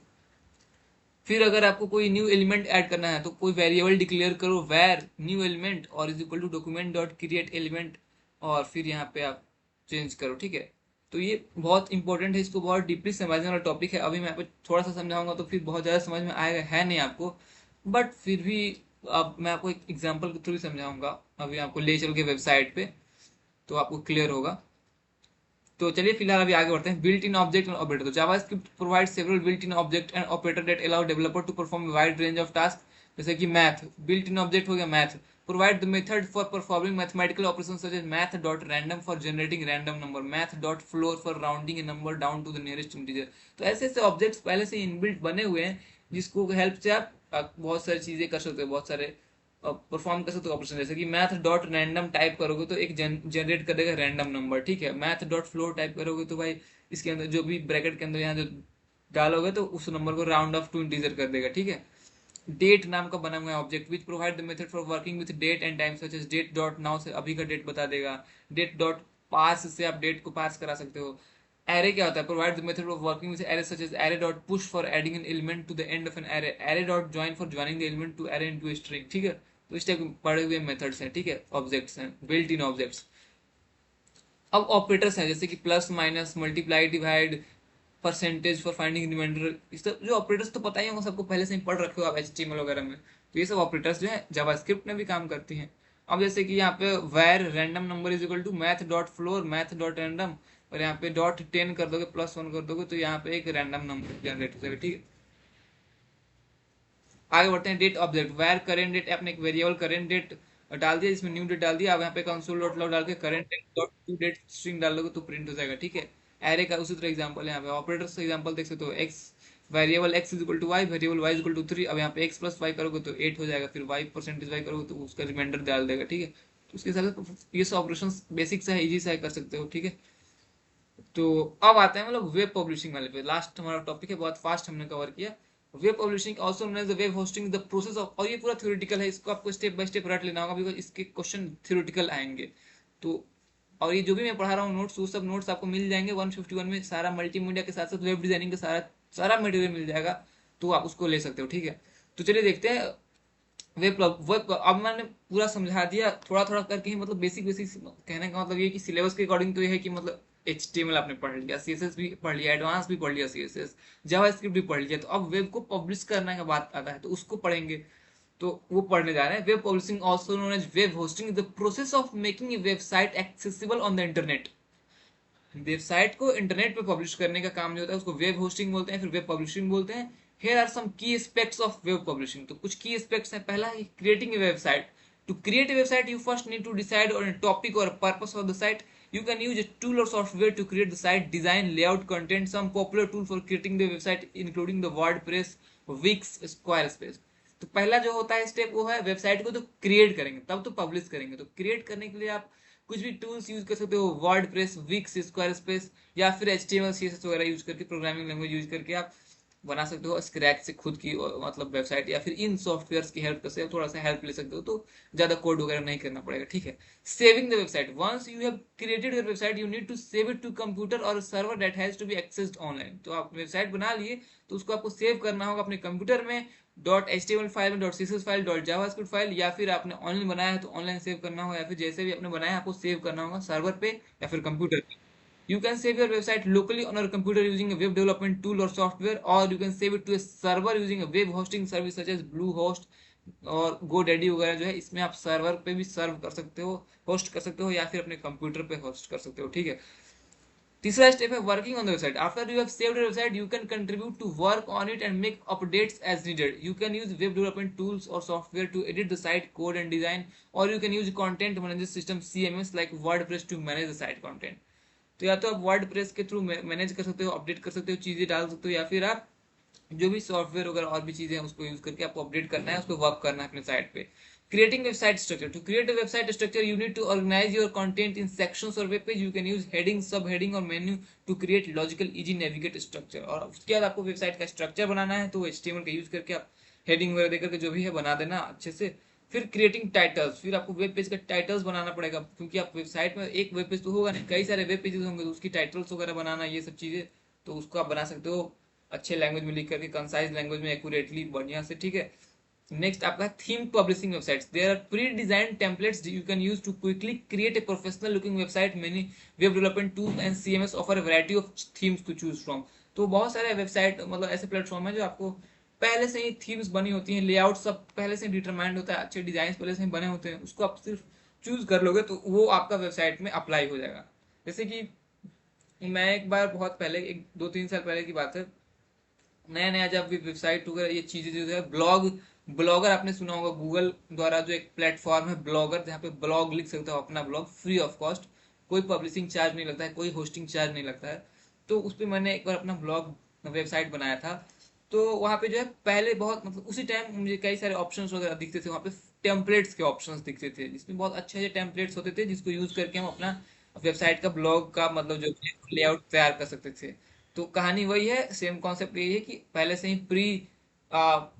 [SPEAKER 1] फिर अगर आपको कोई न्यू एलिमेंट ऐड करना है तो कोई वेरिएबल डिक्लेयर करो, वेर न्यू एलिमेंट और is equal to document dot create element, और फिर यहाँ पे आप चेंज करो, ठीक है। तो ये बहुत इंपॉर्टेंट है, इसको बहुत डीपली समझने वाला टॉपिक है। अभी मैं यहाँ पे थोड़ा सा समझाऊंगा तो फिर बहुत ज्यादा समझ में आएगा है नहीं आपको, बट फिर भी अब मैं आपको एक एग्जांपल के थ्रू समझाऊंगा। अभी आपको ले चल के वेबसाइट पे, तो आपको क्लियर होगा। तो चलिए फिलहाल अभी आगे बढ़ते हैं। Built in object and operator. तो JavaScript provide several built in object and operator that allow developer to perform wide range of task. जैसे कि मैथ, बिल्ट इन ऑब्जेक्ट हो गया math, provide the method for performing mathematical operations such as math.random for generating random number, math.floor for rounding a number down to the nearest integer। तो ऐसे ऐसे objects पहले से inbuilt बने हुए हैं जिसको हेल्प से आप बहुत सारी चीजें कर सकते हो, बहुत सारे परफॉर्म कर सकते हो ऑपरेशन। जैसे कि मैथ डॉट रैंडम टाइप करोगे तो एक जनरेट कर देगा रैंडम नंबर, ठीक है। मैथ डॉट फ्लोर टाइप करोगे तो भाई इसके अंदर जो भी ब्रैकेट के अंदर यहाँ जो डालोगे तो उस नंबर को राउंड ऑफ टू इंटीजर कर देगा, ठीक है। डेट नाम का बना हुआ है object which provide the method for working with date and time such as date dot now से अभी का डेट बता देगा, डेट डॉट पास से आप डेट को पास करा सकते हो। एरे क्या होता है, provide the method of working with array such as array dot push for adding an element to the end of an array, array dot join for joining the element to array into a string, ठीक है। तो इस type के पढ़े हुए methods हैं, ठीक है, ऑब्जेक्ट्स हैं, बिल्ट इन ऑब्जेक्ट्स। अब ऑपरेटर्स हैं जैसे कि plus minus multiply divide percentage for finding reminder, इस सब जो ऑपरेटर्स तो पता ही होगा सबको, पहले से ही पढ़ रखे हो आप एचटीएमएल वगैरह में। तो ये सब ऑपरेटर्स जो है जावास्क्रिप्ट में भी काम करती हैं। अब जैसे कि यहाँ पे var random number is equal to math dot floor math dot random, और यहाँ पे डॉट 10 कर दोगे प्लस 1 कर दोगे तो यहाँ पे एक रैंडम नंबर जनरेट हो जाएगा, ठीक है। आगे बढ़ते हैं डेट ऑब्जेक्ट, वैर करेंट डेट, आपने एक वेरिएबल करेंट डेट डाल दिया, इसमें न्यू डेट डाल दिया। अब यहाँ पे कंसोल डॉट लॉग डाल के current date dot to date string डाल दोगे तो प्रिंट हो जाएगा, ठीक है। एरे का उसी तरह एग्जांपल है, यहाँ पे ऑपरेटर्स एग्जांपल देख सकते हो, x variable x is equal to y, variable y is equal to 3। अब यहाँ पे एक्स प्लस वाई करोगे तो 8 हो जाएगा, फिर वाई परसेंटेज वाई करोगे तो उसका रिमाइंडर डाल देगा, ठीक है। तो उसके हिसाब से ये सब ऑपरेशन बेसिक से है, इजी से कर सकते हो, ठीक है। तो अब आते हैं मतलब वेब पब्लिशिंग वाले पे, लास्ट हमारा टॉपिक है, बहुत फास्ट हमने कवर किया। Web publishing also known as the web hosting the process of, और ये पूरा थ्योरेटिकल है, इसको आपको स्टेप बाय स्टेप रट लेना होगा बिकॉज इसके क्वेश्चन थ्योरेटिकल आएंगे। तो और ये जो भी मैं पढ़ा रहा हूँ नोट्स, वो सब नोट्स आपको मिल जाएंगे 151 में, सारा मल्टीमीडिया के साथ साथ वेब डिजाइनिंग का सारा सारा मटेरियल मिल जाएगा, तो आप उसको ले सकते हो, ठीक है। तो चलिए देखते हैं वेब वेब, अब मैंने पूरा समझा दिया थोड़ा थोड़ा करके ही, मतलब बेसिक बेसिक कहने का मतलब ये कि सिलेबस के अकॉर्डिंग तो ये है कि मतलब HTML आपने पढ़ लिया, CSS भी पढ़ लिया, एडवांस भी पढ़ लिया CSS, जावास्क्रिप्ट भी पढ़ लिया, तो अब वेब को पब्लिश करने का बात आता है तो उसको पढ़ेंगे। तो वो पढ़ने जा रहे हैं। Web publishing also known as web hosting, the process of making a website accessible on the internet. Website को इंटरनेट पे पब्लिश करने का काम जो होता है उसको वेब होस्टिंग बोलते हैं, फिर वेब पब्लिशिंग बोलते हैं। Here are some key aspects of web publishing। तो कुछ key aspects हैं। पहला है creating a website। To create a website, you first need to decide on a topic or a purpose of the site. You can use a tool or software to create the site, design, layout, content. Some popular tool for creating the website including the WordPress, Wix, Squarespace। तो पहला जो होता है step वो है website को तो create करेंगे तब तो पब्लिश करेंगे। तो क्रिएट करने के लिए आप कुछ भी टूल्स यूज कर सकते हो, वर्डप्रेस, विक्स, स्क्वायरस्पेस, या फिर HTML CSS वगैरह यूज करके, प्रोग्रामिंग लैंग्वेज यूज करके आप बना सकते हो स्क्रैच से खुद की मतलब वेबसाइट, या फिर इन सॉफ्टवेयर्स की हेल्प से थोड़ा सा हेल्प ले सकते हो, तो ज्यादा कोड वगैरह नहीं करना पड़ेगा, ठीक है। Saving the website, once you have created your website you need to save it to computer or server that has to be accessed online. तो आप वेबसाइट बना लिए तो उसको आपको सेव करना होगा अपने कंप्यूटर में, .html फाइल में, .css फाइल, .javascript फाइल, या फिर आपने ऑनलाइन बनाया है तो ऑनलाइन सेव करना होगा, या फिर जैसे भी आपने बनाया आपको सेव करना होगा सर्वर पे या फिर कंप्यूटर पे। You can save your website locally on your computer using a web development tool or software, or you can save it to a server using a web hosting service such as Bluehost और GoDaddy वगैरह जो है, इसमें आप server पे भी सर्व कर सकते हो, होस्ट कर सकते हो, या फिर अपने कंप्यूटर पे होस्ट कर सकते हो, ठीक है। तीसरा स्टेप है working on the website. After you have saved your website you can contribute to work on it and make updates as needed. You can use web development tools or software to edit the site code and design, or you can use content management system CMS like WordPress to manage the site content. तो या तो आप WordPress के through manage कर सकते हो, update कर सकते हो, चीजें डाल सकते हो, या फिर आप जो भी सॉफ्टवेयर वगैरह और भी चीजें हैं उसको यूज करके आपको अपडेट करना है, उस पर वर्क करना है अपने साइट पे। Creating website structure, to create a website structure you need to organise your content in sections or web page. You can use heading, sub heading or menu to create logical easy navigate structure. और उसके बाद आपको website का structure बनाना है तो HTML का use करके आप हेडिंग वगैरह देकर के जो भी है बना देना अच्छे से। फिर क्रिएटिंग टाइटल्स, फिर आपको वेब पेज का टाइटल्स बनाना पड़ेगा, क्योंकि आप वेबसाइट में एक वेब पेज तो होगा नहीं, कई सारे वेब पेजेस होंगे, तो उसकी टाइटल्स वगैरह बनाना, ये सब चीजें तो उसको आप बना सकते हो अच्छे लैंग्वेज में लिख करके, कंसाइज लैंग्वेज में, एक्यूरेटली, बढ़िया से, ठीक है। नेक्स्ट आपका theme publishing websites, there are pre designed templates you can use to quickly create a professional looking website. Many web development tool and CMS offer a variety of themes to choose from. तो बहुत सारे website मतलब ऐसे platform है जो आपको पहले से ही थीम्स बनी होती हैं, लेआउट सब पहले से डिटरमाइंड होता है, अच्छे डिजाइन पहले से ही बने होते हैं, उसको आप सिर्फ चूज कर लोगे तो वो आपका वेबसाइट में अप्लाई हो जाएगा। जैसे कि मैं एक बार बहुत पहले, एक 2-3 साल पहले की बात है, नया नया जब भी वेबसाइट वगैरह ये चीजें जो है ब्लॉग ब्लॉगर आपने सुना होगा, गूगल द्वारा जो एक प्लेटफॉर्म है ब्लॉगर, जहाँ पे ब्लॉग लिख सकते हो अपना ब्लॉग फ्री ऑफ कॉस्ट, कोई पब्लिशिंग चार्ज नहीं लगता है, कोई होस्टिंग चार्ज नहीं लगता है। तो उस पर मैंने एक बार अपना ब्लॉग वेबसाइट बनाया था। तो वहाँ पे जो है पहले बहुत मतलब उसी टाइम मुझे कई सारे ऑप्शंस वगैरह दिखते थे वहाँ पे, टेम्पलेट्स के ऑप्शंस दिखते थे जिसमें बहुत अच्छे अच्छे टेम्पलेट्स होते थे जिसको यूज करके हम अपना वेबसाइट का ब्लॉग का मतलब जो लेआउट तैयार कर सकते थे। तो कहानी वही है, सेम कॉन्सेप्ट यही है कि पहले से ही प्री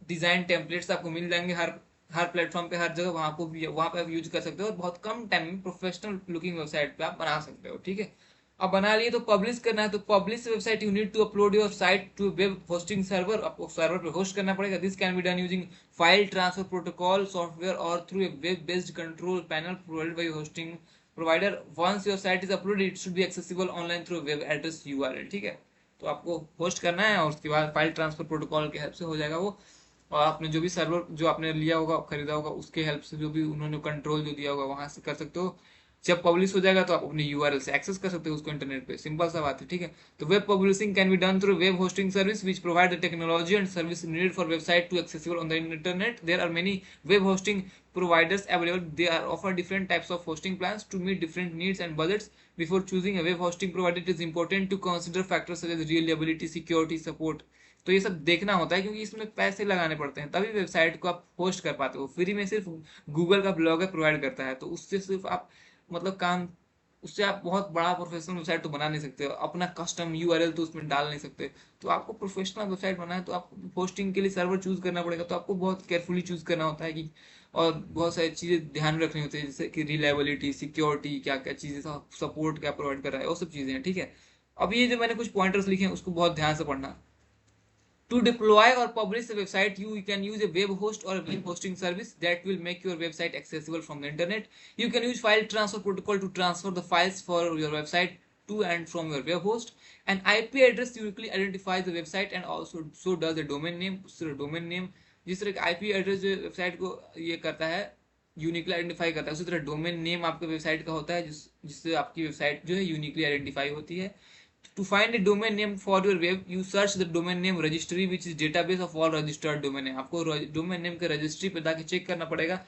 [SPEAKER 1] डिजाइन टेम्पलेट्स आपको मिल जाएंगे हर हर प्लेटफॉर्म पे, हर जगह वहां पे आप यूज कर सकते हो और बहुत कम टाइम में प्रोफेशनल लुकिंग वेबसाइट पे आप बना सकते हो। ठीक है, अब बना लिए तो पब्लिश करना है, तो publish website you need to upload your site to web hosting server, आपको सर्वर पे होस्ट करना पड़ेगा। This can be done using file transfer protocol software or through a web based control panel provided by hosting provider. Once your site is uploaded it should be accessible online through web address URL. ठीक है, तो आपको host करना है और उसके बाद file transfer protocol के हेल्प से हो जाएगा वो। और आपने जो भी सर्वर जो आपने लिया होगा खरीदा होगा उसके हेल्प से जो भी उन्होंने कंट्रोल जो दिया होगा वहां से कर सकते हो। जब पब्लिश हो जाएगा तो आप अपने यूआरएल से एक्सेस कर सकते हो उसको इंटरनेट पे, सिंपल सा बात है। ठीक है, तो web publishing can be done through web hosting service which provide the technology and service needed for website to accessible on the internet. There are many web hosting providers available. They are offer different types of hosting plans to meet different needs and budgets. Before choosing a web hosting provider, it is important to consider factors such as reliability, security, support. तो ये सब देखना होता है क्योंकि इसमें पैसे लगाने पड़ते हैं तभी वेबसाइट को आप होस्ट कर पाते हो। फ्री में सिर्फ गूगल का ब्लॉगर प्रोवाइड करता है, तो उससे सिर्फ आप मतलब काम, उससे आप बहुत बड़ा प्रोफेशनल वेबसाइट तो बना नहीं सकते हो, अपना कस्टम यूआरएल तो उसमें डाल नहीं सकते। तो आपको प्रोफेशनल वेबसाइट बनाना है तो आपको होस्टिंग के लिए सर्वर चूज करना पड़ेगा, तो आपको बहुत केयरफुली चूज करना होता है कि, और बहुत सारी चीजें ध्यान में रखनी होती है जैसे कि रिलायबिलिटी, सिक्योरिटी, क्या क्या चीजें, सपोर्ट क्या प्रोवाइड कर रहा है, वो सब चीजें हैं। ठीक है, अब ये जो मैंने कुछ पॉइंटर्स लिखे हैं उसको बहुत ध्यान से पढ़ना। To deploy or publish a website, you can use a web host or a web hosting service that will make your website accessible from the internet. You can use file transfer protocol to transfer the files for your website to and from your web host. An IP address uniquely identifies the website and also so does the domain name. So domain name जिस तरह का IP address जो website को ये करता है, uniquely identify करता है, उसी तरह डोमेन नेम आपके वेबसाइट का होता है जिससे आपकी वेबसाइट जो है यूनिकली आइडेंटिफाई होती है। To find a domain name for your web, you search the domain name registry, which is database of all registered domain name. आपको डोमेन नेम के रजिस्ट्री पे जाके चेक करना पड़ेगा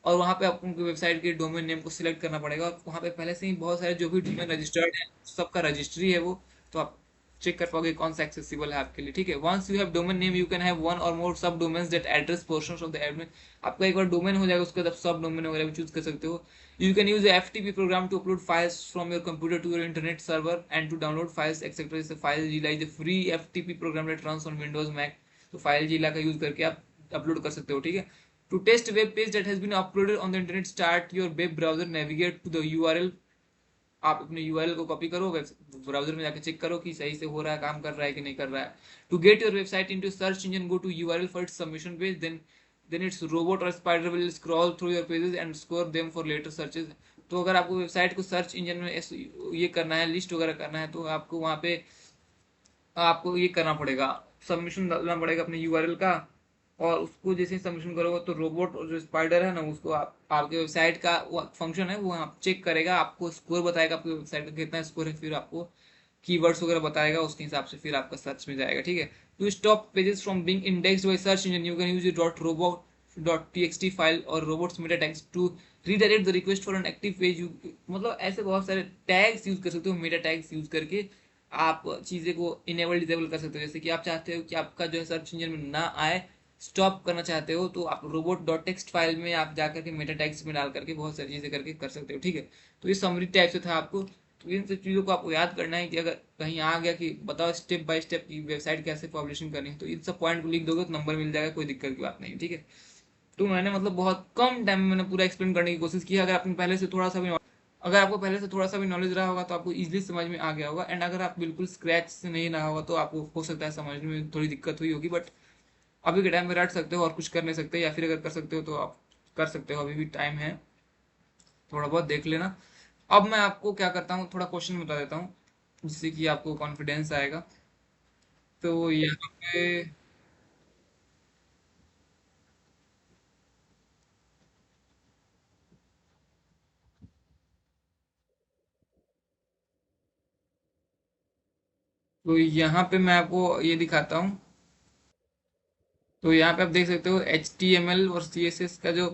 [SPEAKER 1] और वहां पे आपको उनकी वेबसाइट के डोमेन नेम को सिलेक्ट करना पड़ेगा और वहां पे पहले से ही बहुत सारे जो भी डोमेन रजिस्टर्ड है सबका रजिस्ट्री है वो, तो आप चेक कर पाओगे कौन सा एक्सेसिबल है आपके लिए। ठीक है, once you have domain name you can have one or more sub domains that address portions of the admin. आपका एक बार डोमेन हो जाएगा उसके बाद सब डोमेन वगैरह भी चूज कर सकते हो। You can use the FTP program to upload files from your computer to your internet server and to download files etc. जैसे FileZilla is a free FTP program that runs on Windows Mac, तो FileZilla का use करके आप upload कर सकते हो। ठीक है, to test a web page that has been uploaded on the internet, start your web browser, navigate to the URL। आप अपने यूआरएल को कॉपी करो, वेब ब्राउजर में जाके चेक करो कि सही से हो रहा है, काम कर रहा है कि नहीं कर रहा है। To get your website into search engine, go to URL for its submission page, then its robot or spider will scroll through your pages and score them for later searches. तो अगर आपको वेबसाइट को search engine में ये करना है, list वगैरह करना है, तो आपको वहां पे आपको ये करना पड़ेगा, सबमिशन डालना पड़ेगा अपने यूआरएल का। और उसको जैसे सबमिशन करोगे तो रोबोट और जो स्पाइडर है ना उसको आपके वेबसाइट का फंक्शन है वो आप चेक करेगा, आपको स्कोर बताएगा आपकी वेबसाइट का कितना स्कोर है, फिर आपको कीवर्ड्स वगैरह बताएगा, उसके हिसाब से फिर आपका सर्च में जाएगा। ठीक है, to stop pages from being indexed by search engine you can use dot robot dot TXT file or robots meta tags to redirect the request for an active page. You मतलब ऐसे बहुत सारे tags use कर सकते हो, Meta tags use करके आप चीजें को इनेबल डिसेबल कर सकते हो। जैसे कि आप चाहते हो कि आपका जो है सर्च इंजन में ना आए, स्टॉप करना चाहते हो, तो आप रोबोट डॉट टेक्स्ट फाइल में आप जाकर के मेटा टैग्स में डाल करके बहुत सारी चीजें करके कर सकते हो। ठीक है, तो ये समरी टाइप से था आपको। तो इन सब चीजों को आपको याद करना है कि अगर कहीं आ गया कि बताओ स्टेप बाय स्टेप की वेबसाइट कैसे पब्लिशिंग करनी है, तो इन सब पॉइंट को लिख दोगे तो नंबर मिल जाएगा, कोई दिक्कत की बात नहीं। ठीक है, तो मैंने मतलब बहुत कम टाइम में मैंने पूरा एक्सप्लेन करने की कोशिश की है। अगर आपने पहले से थोड़ा सा भी अगर आपको पहले से थोड़ा सा भी नॉलेज रहा होगा तो आपको इजीली समझ में आ गया होगा, एंड अगर आप बिल्कुल स्क्रैच से नहीं रहा होगा तो आपको हो सकता है समझने में थोड़ी दिक्कत हुई होगी, बट अभी के टाइम में रट सकते हो और कुछ कर नहीं सकते, या फिर अगर कर सकते हो तो आप कर सकते हो, अभी भी टाइम है, थोड़ा बहुत देख लेना। अब मैं आपको क्या करता हूँ, थोड़ा क्वेश्चन बता देता हूँ जिससे कि आपको कॉन्फिडेंस आएगा। तो यहाँ पे तो यहाँ पे मैं आपको ये दिखाता हूँ। तो यहाँ पे आप देख सकते हो HTML और CSS का जो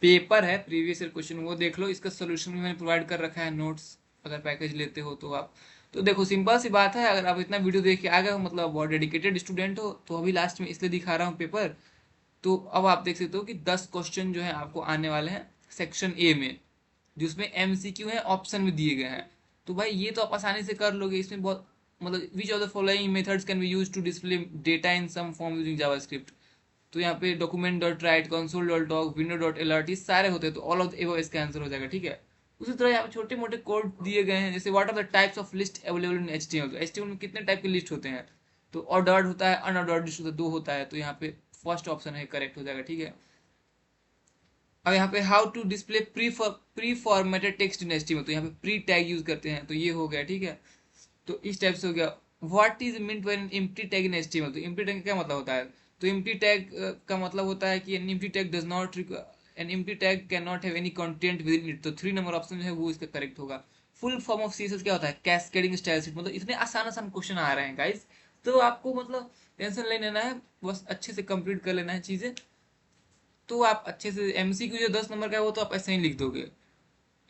[SPEAKER 1] पेपर है प्रीवियस ईयर क्वेश्चन वो देख लो, इसका सोल्यूशन भी मैंने प्रोवाइड कर रखा है, नोट्स अगर पैकेज लेते हो तो आप। तो देखो सिंपल सी बात है, अगर आप इतना वीडियो देख के आ गए हो मतलब बहुत डेडिकेटेड स्टूडेंट हो, तो अभी लास्ट में इसलिए दिखा रहा हूँ पेपर। तो अब आप देख सकते हो कि 10 क्वेश्चन जो है आपको आने वाले हैं सेक्शन ए में, जिसमें MCQ है, ऑप्शन में दिए गए हैं। तो भाई ये तो आप आसानी से कर लोगे, इसमें बहुत मतलब which of the following methods can be use to display data in some form using JavaScript. तो यहाँ पे document dot write, console dot log, window dot alert सारे होते हैं, तो ऑल ऑफ एबव इसका आंसर हो जाएगा, ठीक है। उसी तरह यहाँ पे छोटे मोटे कोड दिए गए हैं, जैसे what are the types of list available in HTML। तो HTML में कितने टाइप के लिस्ट होते हैं, तो ऑर्डर्ड होता है, अनऑर्डर्ड लिस्ट होता है, दो होता है। तो यहाँ पे फर्स्ट ऑप्शन है करेक्ट हो जाएगा, ठीक है। अब यहाँ पे how to display pre formatted text in HTML, तो यहाँ पे प्री टैग यूज करते हैं, तो ये हो गया, ठीक है। तो इस टाइप से हो गया। What is meant by an empty tag in HTML, तो एम्प्टी टैग का क्या मतलब होता है, तो एम्प्टी टैग का मतलब होता है कि N empty tag does not an empty tag can not have any content with in it. तो 3 नंबर ऑप्शन जो है वो इसका करेक्ट होगा। फुल फॉर्म ऑफ CSS क्या होता है, कैस्केडिंग स्टाइल शीट। मतलब इतने आसान आसान क्वेश्चन आ रहे हैं गाइस, तो आपको मतलब टेंशन नहीं लेना है, बस अच्छे से कंप्लीट कर लेना है चीजें। तो आप अच्छे से MCQ जो 10 नंबर का है वो तो आप ऐसे ही लिख दोगे,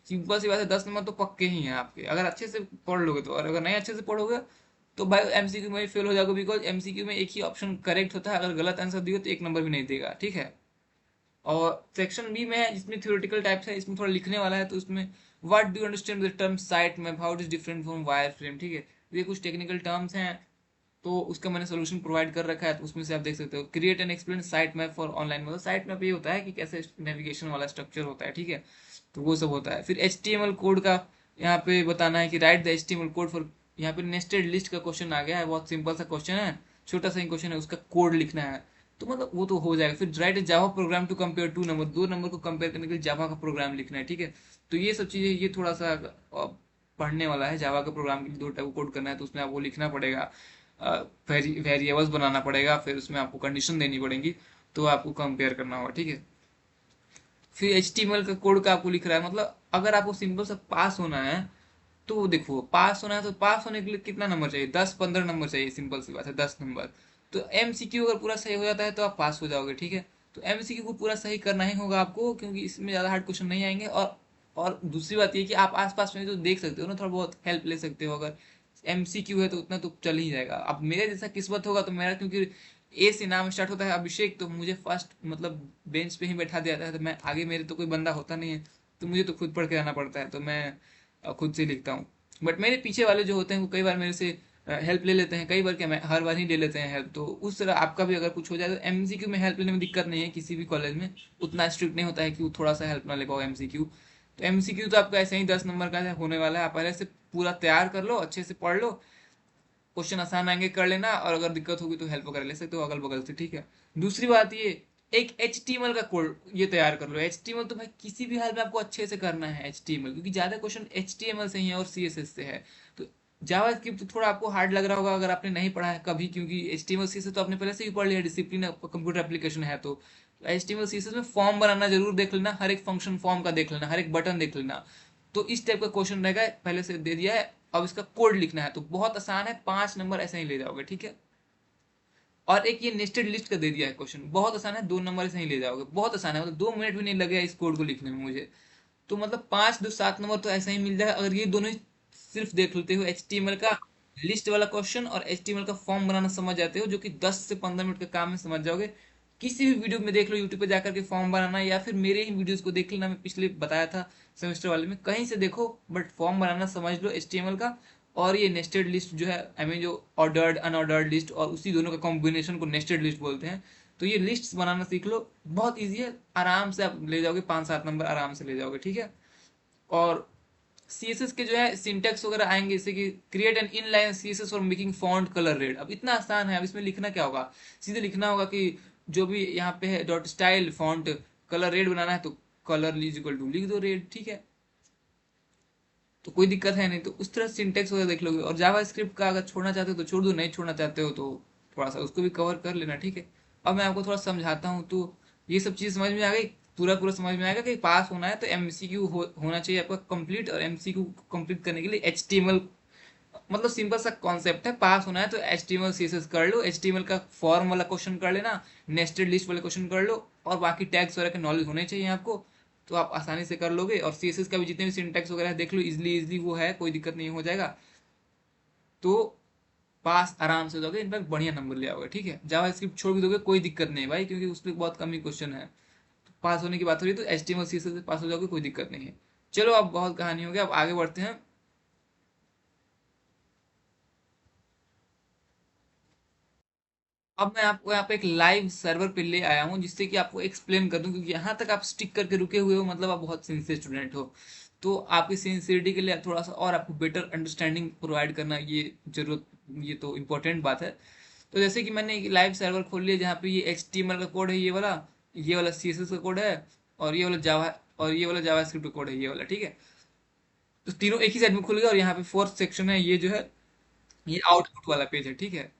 [SPEAKER 1] सिंपल सी बात है, 10 नंबर तो पक्के ही हैं आपके अगर अच्छे से पढ़ लोगे तो। और अगर नहीं अच्छे से पढ़ोगे तो भाई MCQ में फेल हो जाओगे, बिकॉज MCQ में एक ही ऑप्शन करेक्ट होता है, अगर गलत आंसर दियो तो 1 नंबर भी नहीं देगा, ठीक है। और सेक्शन बी में है जिसमें थ्योरेटिकल टाइप्स है, इसमें थोड़ा लिखने वाला है, तो उसमें what do you understand the term site map, how it is different from wire frame, ठीक है। ये कुछ टेक्निकल टर्म्स हैं, तो उसका मैंने सोल्यूशन प्रोवाइड कर रखा है, तो उसमें से आप देख सकते हो। Create and explain site map for online, मतलब साइट मैप ये होता है कि कैसे नेविगेशन वाला स्ट्रक्चर होता है, ठीक है। तो वो सब होता है। फिर HTML कोड का यहाँ पे बताना है कि right the HTML code for, यहाँ पे नेस्टेड लिस्ट का क्वेश्चन आ गया है, बहुत सिंपल सा क्वेश्चन है, छोटा सा ही क्वेश्चन है, उसका कोड लिखना है, तो मतलब वो तो हो जाएगा। फिर write a Java program to compare 2 number, 2 number को कंपेयर करने के लिए जावा का प्रोग्राम लिखना है, ठीक है। तो ये सब चीजें ये थोड़ा सा पढ़ने वाला है, जावा का प्रोग्राम के लिए 2 टाइप कोड करना है, तो उसमें आपको लिखना पड़ेगा, वेरिएबल्स बनाना पड़ेगा, फिर उसमें आपको कंडीशन देनी पड़ेगी, तो आपको कंपेयर करना होगा, ठीक है। फिर HTML का कोड का आपको लिख रहा है, मतलब अगर आपको सिंपल सा पास होना है, तो देखो पास होना है तो पास होने के लिए कितना नंबर चाहिए, 10-15 नंबर चाहिए, सिंपल सी बात है, 10 नंबर। तो MCQ अगर पूरा सही हो जाता है तो आप पास हो जाओगे, ठीक है। तो MCQ को पूरा सही करना ही होगा आपको, क्योंकि इसमें ज्यादा हार्ड क्वेश्चन नहीं आएंगे। और दूसरी बात ये कि आप आसपास में तो देख सकते हो ना, थोड़ा बहुत हेल्प ले सकते हो। अगर MCQ है तो उतना तो चल ही जाएगा। अब मेरे जैसा किस्मत होगा तो मेरा, क्योंकि A से नाम स्टार्ट होता है अभिषेक, तो मुझे फर्स्ट मतलब बेंच पे ही बैठा दिया जाता है, तो मैं आगे, मेरे तो कोई बंदा होता नहीं है, तो मुझे तो खुद पढ़ के आना पड़ता है, तो मैं खुद से लिखता हूँ। बट मेरे पीछे वाले जो होते हैं वो कई बार मेरे से हेल्प ले लेते हैं, कई बार क्या, मैं हर बार ही ले लेते हैं हेल्प। तो उस तरह आपका भी अगर कुछ हो जाए तो MCQ में हेल्प लेने में दिक्कत नहीं है, किसी भी कॉलेज में उतना स्ट्रिक्ट नहीं होता है कि वो थोड़ा सा हेल्प ना ले पाओ MCQ। तो MCQ तो आपका ऐसे ही 10 नंबर का होने वाला है, आप पहले से पूरा तैयार कर लो, अच्छे से पढ़ लो, क्वेश्चन आसान आएंगे कर लेना, और अगर दिक्कत होगी तो हेल्प वगैरह ले सकते हो अगल बगल से, ठीक है। दूसरी बात ये, एक HTML का कोड ये तैयार कर लो। HTML तो भाई किसी भी हाल में आपको अच्छे से करना है HTML, क्योंकि ज्यादा क्वेश्चन HTML से ही है और CSS से है। तो जावास्क्रिप्ट तो थोड़ा आपको हार्ड लग रहा होगा अगर आपने नहीं पढ़ा है कभी, क्योंकि HTML CSS तो आपने पहले से ही पढ़ लिया, डिसिप्लिन कंप्यूटर एप्लीकेशन है। तो HTML CSS में फॉर्म बनाना जरूर देख लेना, हर एक फंक्शन फॉर्म का देख लेना, हर एक बटन देख लेना। तो इस टाइप का क्वेश्चन रहेगा, पहले से दे दिया है, अब इसका कोड लिखना है, तो बहुत आसान है, 5 नंबर ऐसे ही ले जाओगे, ठीक है। और एक ये नेस्टेड लिस्ट का दे दिया है क्वेश्चन, बहुत आसान है, 2 नंबर ऐसे ही ले जाओगे, बहुत आसान है, मतलब 2 मिनट भी नहीं लगे इस कोड को लिखने में मुझे। तो मतलब 5 2 7 नंबर तो ऐसा ही मिल जाएगा अगर ये दोनों ही सिर्फ देख लेते हो, HTML का लिस्ट वाला क्वेश्चन और HTML का फॉर्म बनाना समझ जाते हो, जो कि 10 से 15 मिनट का काम में समझ जाओगे। किसी भी वीडियो में देख लो, यूट्यूब पे जाकर के फॉर्म बनाना, या फिर मेरे ही वीडियोस को देख लेना, मैं पिछले बताया था सेमेस्टर वाले में, कहीं से देखो, बट फॉर्म बनाना समझ लो HTML का। और ये नेस्टेड लिस्ट जो है, आई मीन जो ऑर्डर्ड अनऑर्डर्ड लिस्ट, और उसी दोनों का कॉम्बिनेशन को नेस्टेड लिस्ट बोलते हैं। तो ये लिस्ट बनाना सीख लो, बहुत ईजी है, आराम से आप ले जाओगे, 5 7 नंबर आराम से ले जाओगे, ठीक है। और CSS के जो है सिंटेक्स वगैरह आएंगे, जैसे कि create an inline CSS for making font colour red. अब इतना आसान है, अब इसमें लिखना क्या होगा, सीधे लिखना होगा कि जो भी यहाँ पे है dot style font colour red banana है, तो कलर इज इक्वल टू लिख दो रेड, ठीक है। तो कोई दिक्कत है नहीं, तो उस तरह सिंटेक्स वगैरह देख लोगे। और जावा स्क्रिप्ट का अगर छोड़ना चाहते हो तो छोड़ दो, नहीं छोड़ना चाहते हो तो थोड़ा सा उसको भी कवर कर लेना, ठीक है। अब मैं आपको थोड़ा समझाता हूँ, तो ये सब चीज समझ में आ गई, पूरा पूरा समझ में आएगा कि पास होना है तो MCQ होना चाहिए आपका कंप्लीट, और MCQ कंप्लीट करने के लिए HTML मतलब सिंपल सा कॉन्सेप्ट है, पास होना है तो HTML CSS कर लो, HTML का फॉर्म वाला क्वेश्चन कर लेना, नेस्टेड लिस्ट वाले क्वेश्चन कर लो, और बाकी टैग्स वगैरह का नॉलेज होने चाहिए आपको, तो आप आसानी से कर लोगे। और CSS का भी जितने भी सिंटैक्स वगैरह देख लो, इजिली इजिली वो है, कोई दिक्कत नहीं हो जाएगा, तो पास आराम से हो जाओगे, इनफैक्ट बढ़िया नंबर ले आओगे। ठीक है, जावा स्क्रिप्ट छोड़ भी दोगे कोई दिक्कत नहीं भाई, क्योंकि उस पर बहुत कम ही क्वेश्चन है। तो पास होने की बात हो रही है तो HTML CSS से पास हो जाओगे, कोई दिक्कत नहीं है। चलो अब बहुत कहानी हो गया, अब आगे बढ़ते हैं। अब मैं आपको यहाँ पे एक लाइव सर्वर पे ले आया हूँ, जिससे कि आपको एक्सप्लेन कर दूं, क्योंकि यहाँ तक आप स्टिक करके रुके हुए हो, मतलब आप बहुत सिंसियर स्टूडेंट हो। तो आपकी सिंसियरिटी के लिए थोड़ा सा और आपको बेटर अंडरस्टैंडिंग प्रोवाइड करना ये जरूरत, ये तो इम्पोर्टेंट बात है। तो जैसे कि मैंने एक लाइव सर्वर खोल लिया, जहाँ पे ये HTML का कोड है, ये वाला CSS का कोड है, और ये वाला जावा स्क्रिप्ट का कोड है, ये वाला। ठीक है, तो तीनों एक ही साइड में खुल गया, और यहाँ पे फोर्थ सेक्शन है, ये जो है ये आउटपुट वाला पेज है। ठीक है,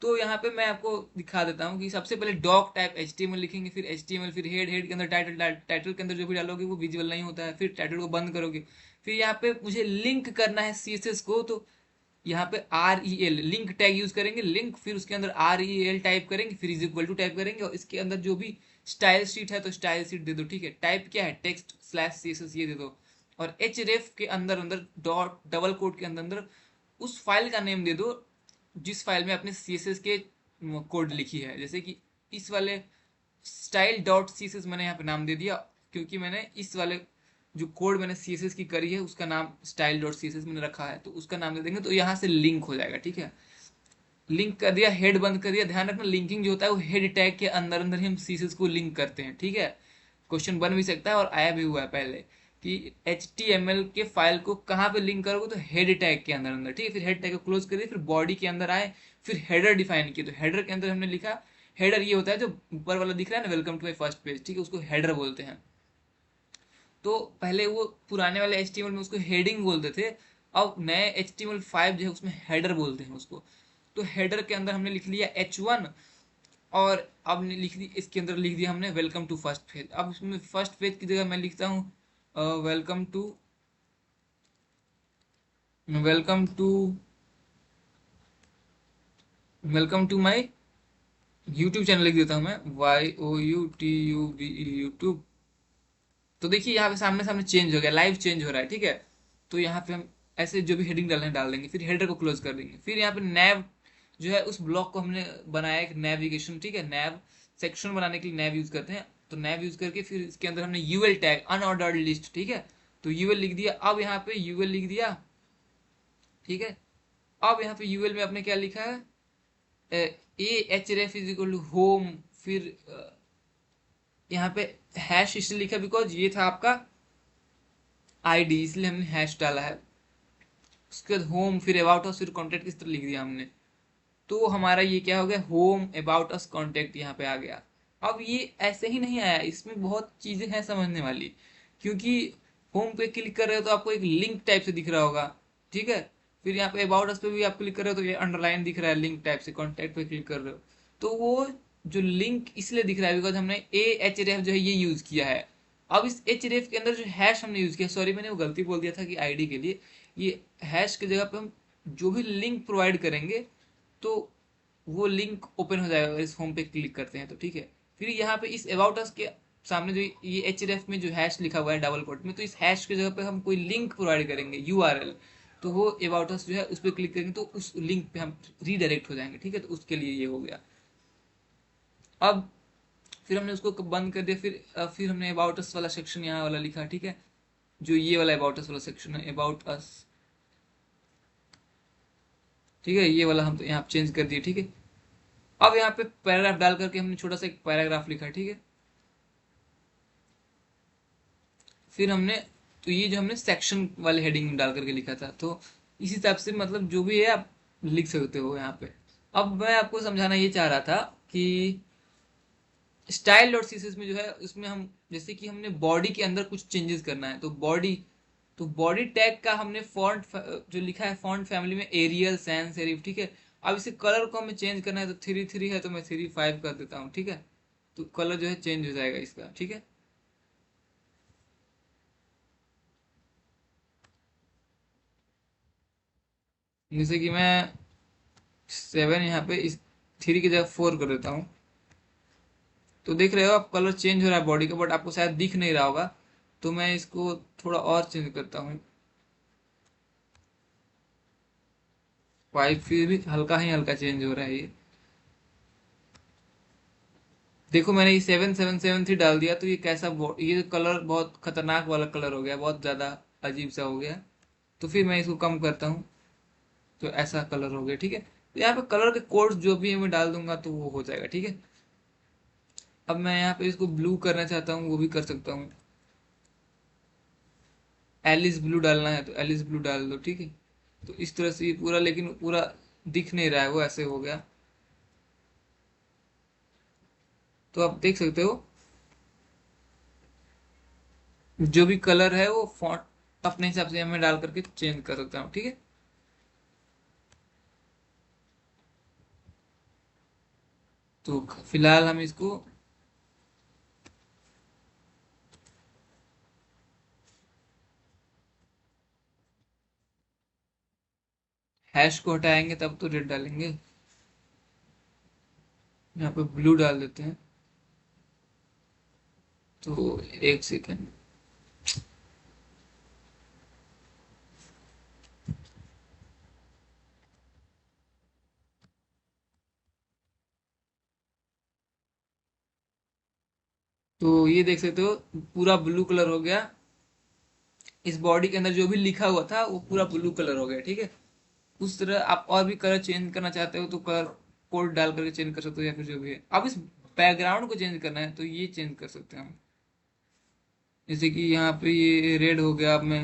[SPEAKER 1] तो यहाँ पे मैं आपको दिखा देता हूँ कि सबसे पहले डॉक टाइप HTML लिखेंगे, फिर HTML, फिर हेड के अंदर टाइटल, टाइटल के अंदर जो भी डालोगे वो विजुअल नहीं होता है, फिर टाइटल को बंद करोगे। फिर यहाँ पे मुझे लिंक करना है CSS को, तो यहाँ पे REL लिंक टैग यूज करेंगे, लिंक, फिर उसके अंदर REL टाइप करेंगे, फिर इज इक्वल टू टाइप करेंगे, और इसके अंदर जो भी स्टाइल शीट है तो स्टाइल शीट दे दो। ठीक है, टाइप क्या है, टेक्स्ट स्लैश CSS, ये दे दो। और href के अंदर अंदर डॉट डबल कोट के अंदर अंदर उस फाइल का नेम दे दो जिस फाइल में आपने CSS के कोड लिखी है। जैसे कि इस वाले स्टाइल डॉट CSS मैंने यहाँ पे नाम दे दिया, क्योंकि मैंने इस वाले जो कोड मैंने CSS की करी है उसका नाम स्टाइल डॉट CSS मैंने रखा है, तो उसका नाम दे देंगे, तो यहाँ से लिंक हो जाएगा। ठीक है, लिंक कर दिया, हेड बंद कर दिया। ध्यान रखना, लिंकिंग जो होता है वो हेड टैग के अंदर अंदर ही हम CSS को लिंक करते हैं। ठीक है, क्वेश्चन बन भी सकता है और आया भी हुआ है पहले, कि HTML के फाइल को कहाँ पे लिंक करोगे, तो हेड टैग के अंदर अंदर। ठीक है, फिर हेड टैग को क्लोज करिए, फिर बॉडी के अंदर आए, फिर हेडर डिफाइन किए, तो हेडर के अंदर हमने लिखा, हेडर ये होता है जो ऊपर वाला दिख रहा है ना, welcome to my first page. ठीक है, उसको हेडर बोलते हैं। तो पहले वो पुराने वाले HTML में उसको हेडिंग बोलते थे, अब नए HTML5 जो है उसमें हेडर बोलते हैं उसको। तो हेडर के अंदर हमने लिख लिया H1, और अब लिख दी, इसके अंदर लिख दिया हमने वेलकम टू फर्स्ट पेज। अब उसमें फर्स्ट पेज की जगह मैं लिखता हूँ welcome to, welcome to, welcome to my YouTube channel लिख देता हूँ मैं, YOUTUBE यूट्यूब। तो देखिए यहाँ पे सामने सामने चेंज हो गया, लाइव चेंज हो रहा है। ठीक है, तो यहाँ पे हम ऐसे जो भी हेडिंग डालने डाल देंगे, फिर हेडर को क्लोज कर देंगे। फिर यहाँ पे नैव जो है, उस ब्लॉक को हमने बनाया एक नेविगेशन। ठीक है, नैव सेक्शन बनाने के लिए नैव यूज करते हैं, तो नैव यूज करके फिर इसके अंदर हमने यूएल टैग, अनऑर्डर्ड लिस्ट। ठीक है, तो यूएल लिख दिया, अब यहाँ पे यूएल लिख दिया। ठीक है, अब यहाँ पे यूएल में आपने क्या लिखा है, AHREF is equal to home, फिर यहाँ पे हैश इसलिए लिखा बिकॉज ये था आपका ID, इसलिए हमने हैश डाला है। उसके बाद होम, फिर अबाउट अस, फिर कॉन्टेक्ट किस तरह लिख दिया हमने। तो हमारा ये क्या हो गया, होम अबाउट अस कॉन्टेक्ट यहाँ पे आ गया। अब ये ऐसे ही नहीं आया, इसमें बहुत चीजें हैं समझने वाली, क्योंकि होम पे क्लिक कर रहे हो तो आपको एक लिंक टाइप से दिख रहा होगा। ठीक है, फिर यहाँ पे अबाउट अस पे भी आप क्लिक कर रहे हो तो ये अंडरलाइन दिख रहा है लिंक टाइप से, कॉन्टेक्ट पे क्लिक कर रहे हो तो वो जो लिंक इसलिए दिख रहा है बिकॉज हमने AHREF जो है ये यूज किया है। अब इस HREF के अंदर जो हैश हमने यूज किया, सॉरी मैंने वो गलती बोल दिया था कि ID के लिए, ये हैश की जगह पे हम जो भी लिंक प्रोवाइड करेंगे तो वो लिंक ओपन हो जाएगा अगर इस होम पे क्लिक करते हैं तो। ठीक है, फिर यहाँ पे इस अबाउट अस के सामने जो ये HREF में जो हैश लिखा हुआ है डबल कोट में, तो इस हैश की जगह पे हम कोई लिंक प्रोवाइड करेंगे URL, तो वो अबाउट अस जो है उस पर क्लिक करेंगे तो उस लिंक पे हम रीडायरेक्ट हो जाएंगे। ठीक है, तो उसके लिए ये हो गया। अब फिर हमने उसको बंद कर दिया, फिर हमने अबाउट अस वाला सेक्शन यहाँ वाला लिखा। ठीक है, जो ये वाला अबाउट अस वाला सेक्शन है, अबाउट अस। ठीक है, ये वाला हम तो यहाँ चेंज कर दिए। ठीक है, अब यहाँ पे पैराग्राफ डाल करके हमने छोटा सा एक पैराग्राफ लिखा। ठीक है, फिर हमने, तो ये जो हमने सेक्शन वाले हेडिंग डाल करके लिखा था, तो इस हिसाब से मतलब जो भी है आप लिख सकते हो यहाँ पे। अब मैं आपको समझाना ये चाह रहा था कि स्टाइल डॉट CSS में जो है उसमें हम, जैसे कि हमने बॉडी के अंदर कुछ चेंजेस करना है, तो बॉडी टैग का हमने फॉन्ट जो लिखा है फॉन्ट फैमिली में एरियल सैंस सेरिफ। ठीक है, अब इसे कलर को हमें चेंज करना है, तो 3 3 है तो मैं 3 5 कर देता हूँ। ठीक है, तो कलर जो है चेंज हो जाएगा इसका। ठीक है, जैसे कि मैं 7 यहाँ पे इस 3 की जगह 4 कर देता हूँ। तो देख रहे हो आप कलर चेंज हो रहा है बॉडी का, बट आपको शायद दिख नहीं रहा होगा। तो मैं इसको थोड़ा और चेंज करता हूँ। 5 फिर भी हल्का ही हल्का चेंज हो रहा है ये। देखो मैंने ये 7773 डाल दिया, तो ये कैसा ये कलर बहुत खतरनाक वाला कलर हो गया, बहुत ज्यादा अजीब सा हो गया। तो फिर मैं इसको कम करता हूँ, तो ऐसा कलर हो गया। ठीक है, तो यहाँ पे कलर के कोड्स जो भी है मैं डाल दूंगा तो वो हो जाएगा। ठीक है, अब मैं यहाँ पे इसको ब्लू करना चाहता हूँ, वो भी कर सकता हूँ। एलिस ब्लू डालना है तो एलिस ब्लू डाल दो। ठीक है, तो इस तरह से ये पूरा, लेकिन पूरा दिख नहीं रहा है, वो ऐसे हो गया। तो आप देख सकते हो जो भी कलर है वो फॉन्ट अपने हिसाब से हमें डाल करके चेंज कर सकता हूँ। ठीक है, तो फिलहाल हम इसको हैश को हटाएंगे तब तो रेड डालेंगे। यहाँ पे ब्लू डाल देते हैं। तो एक सेकेंड। तो ये देख सकते हो पूरा ब्लू कलर हो गया। इस बॉडी के अंदर जो भी लिखा हुआ था वो पूरा ब्लू कलर हो गया। ठीक है, उस तरह आप और भी कलर चेंज करना चाहते हो तो कलर कोड डाल करके चेंज कर सकते हो, या फिर जो भी है। अब इस बैकग्राउंड को चेंज करना है तो ये चेंज कर सकते हैं हम। जैसे कि यहाँ पे ये रेड हो गया। अब मैं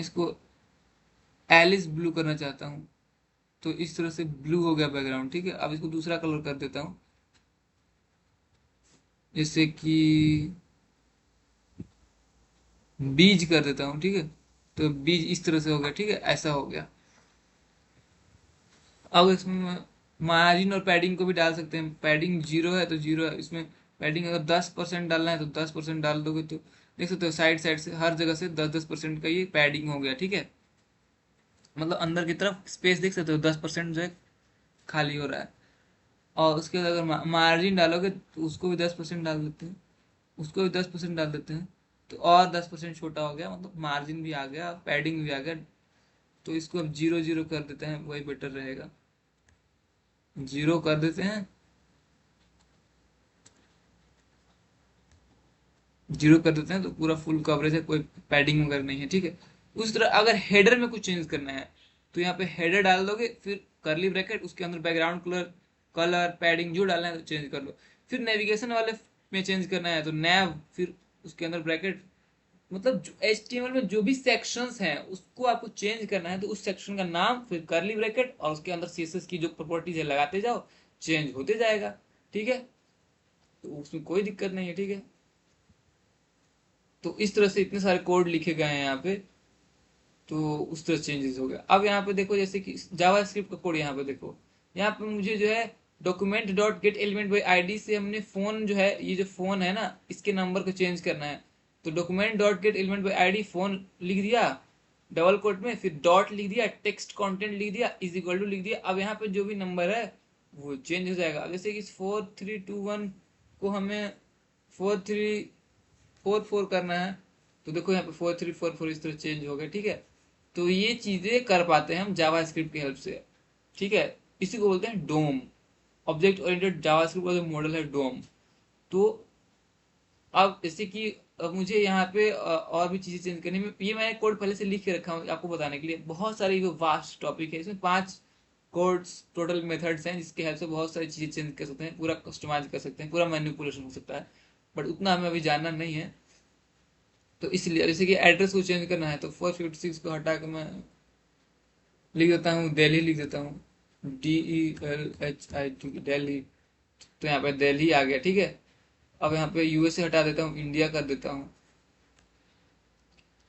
[SPEAKER 1] इसको एलिस ब्लू करना चाहता हूँ, तो इस तरह से ब्लू हो गया बैकग्राउंड। ठीक है, अब इसको दूसरा कलर कर देता हूँ, जैसे कि बीज कर देता हूँ। ठीक है, तो बीज इस तरह से हो गया। ठीक है, ऐसा हो गया। अब इसमें मार्जिन और पैडिंग को भी डाल सकते हैं। पैडिंग 0 है तो 0 है, इसमें पैडिंग अगर 10% डालना है तो 10% डाल दोगे। तो देख सकते हो साइड साइड से हर जगह से 10-10% का ये पैडिंग हो गया। ठीक है, मतलब अंदर की तरफ स्पेस देख सकते हो 10% जो है खाली हो रहा है। और उसके बाद अगर मार्जिन डालोगे तो उसको भी 10% डाल देते हैं, उसको भी 10% डाल देते हैं, तो और 10% छोटा हो गया, मतलब मार्जिन भी आ गया, पैडिंग भी आ गया। तो इसको अब 0-0 कर देते हैं, वही बेटर रहेगा। 0 कर देते हैं, 0 कर देते हैं तो पूरा फुल कवरेज है, कोई पैडिंग वगैरह नहीं है। ठीक है, उस तरह अगर हेडर में कुछ चेंज करना है तो यहाँ पे हेडर डाल दोगे, फिर करली ब्रैकेट, उसके अंदर बैकग्राउंड कलर, कलर पैडिंग जो डालना है तो चेंज कर लो। फिर नेविगेशन वाले में चेंज करना है तो नैव, फिर उसके अंदर ब्रैकेट, मतलब HTML में जो भी सेक्शंस हैं उसको आपको चेंज करना है तो उस सेक्शन का नाम, फिर करली ब्रैकेट, और उसके अंदर CSS की जो प्रॉपर्टीज है लगाते जाओ, चेंज होते जाएगा। ठीक है, तो उसमें कोई दिक्कत नहीं है। ठीक है, तो इस तरह से इतने सारे कोड लिखे गए हैं यहाँ पे, तो उस तरह चेंजेस हो गया। अब यहाँ पे देखो, जैसे कि जावा स्क्रिप्ट का कोड यहाँ पे देखो, यहाँ पे मुझे जो है document dot gate element by ID से हमने फोन जो है, ये जो फोन है ना, इसके नंबर को चेंज करना है। तो document dot gate element by ID phone लिख दिया डबल कोट में, फिर डॉट लिख दिया, टेक्स्ट कंटेंट लिख दिया, इज इक्वल टू लिख दिया। अब यहाँ पे जो भी नंबर है वो चेंज हो जाएगा। अब जैसे कि 4321 को हमें 4344 करना है, तो देखो यहाँ पे 4344 इस तरह चेंज हो गया। ठीक है, तो ये चीजें कर पाते हैं हम जावा स्क्रिप्ट की हेल्प से। ठीक है, इसी को बोलते हैं डोम, ऑब्जेक्ट ओरिएंटेड जावास्क्रिप्ट का जो मॉडल है डोम। तो अब जैसे कि अब मुझे यहाँ पे और भी चीजें चेंज करनी है, ये मैंने कोड पहले से लिख के रखा हूँ आपको बताने के लिए। बहुत सारे ये वास्ट टॉपिक है, इसमें 5 कोड्स टोटल मेथड्स हैं जिसके हेल्प से बहुत सारी चीजें चेंज कर सकते हैं, पूरा कस्टमाइज कर सकते हैं, पूरा मैनिपुलेशन हो सकता है। बट उतना हमें अभी जानना नहीं है, तो इसलिए जैसे कि एड्रेस को चेंज करना है तो 456 को हटा के मैं लिख देता हूँ दिल्ली, लिख देता हूँ DELHI दिल्ली। तो यहाँ पे दिल्ली आ गया। ठीक है, अब यहाँ पे USA हटा देता हूँ, इंडिया कर देता हूँ,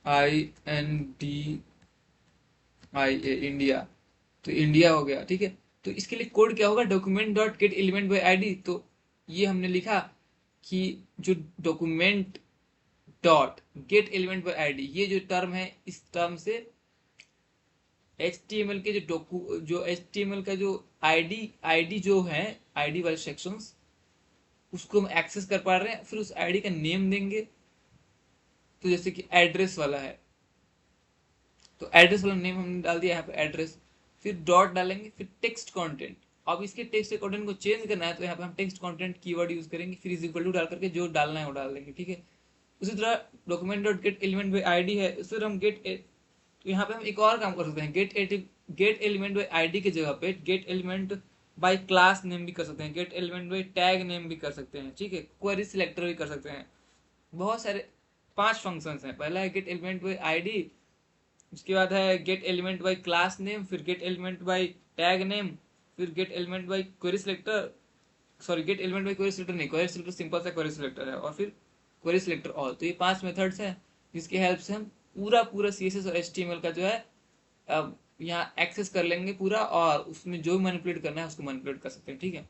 [SPEAKER 1] INDIA इंडिया। तो इंडिया हो गया। ठीक है, तो इसके लिए कोड क्या होगा, document dot gate element by ID. तो ये हमने लिखा कि जो document dot gate element by ID, ये जो टर्म है, इस टर्म से HTML के जो HTML का जो आईडी जो है, आईडी वाले सेक्शंस, उसको हम एक्सेस कर पा रहे हैं। फिर उस आईडी का नेम देंगे, तो जैसे कि एड्रेस वाला है, तो एड्रेस वाला नेम हमने डाल दिया यहाँ पे एड्रेस। फिर डॉट डालेंगे, फिर टेक्स्ट कंटेंट। अब इसके टेक्स्ट कंटेंट को चेंज करना है तो यहाँ पे हम टेक्स्ट कंटेंट कीवर्ड यूज करेंगे, फिर इज इक्वल टू डाल करके जो डालना है वो डाल देंगे, ठीक है। उसी तरह document dot gate element by ID है, उस तरह हम तो यहाँ पे हम एक और काम कर सकते हैं, गेट एलिमेंट बाई आईडी की जगह पे gate element by class name भी कर सकते हैं, gate element by tag name भी कर सकते हैं, ठीक है। क्वेरी सिलेक्टर भी कर सकते हैं। बहुत सारे 5 फंक्शंस हैं। पहला है गेट एलिमेंट बाय आईडी, उसके बाद है get element by class name, फिर get element by tag name, फिर get element by query selector, sorry get element by query selector नहीं, क्वेरी सिलेक्टर सिंपल सा क्वेरी सिलेक्टर है, और फिर क्वेरी सिलेक्टर ऑल। तो ये 5 मेथड्स हैं जिसकी हेल्प से हम पूरा CSS और HTML का जो है अब यहाँ एक्सेस कर लेंगे पूरा, और उसमें जो भी मैनिपुलेट करना है उसको मैनिपुलेट कर सकते हैं, ठीक है।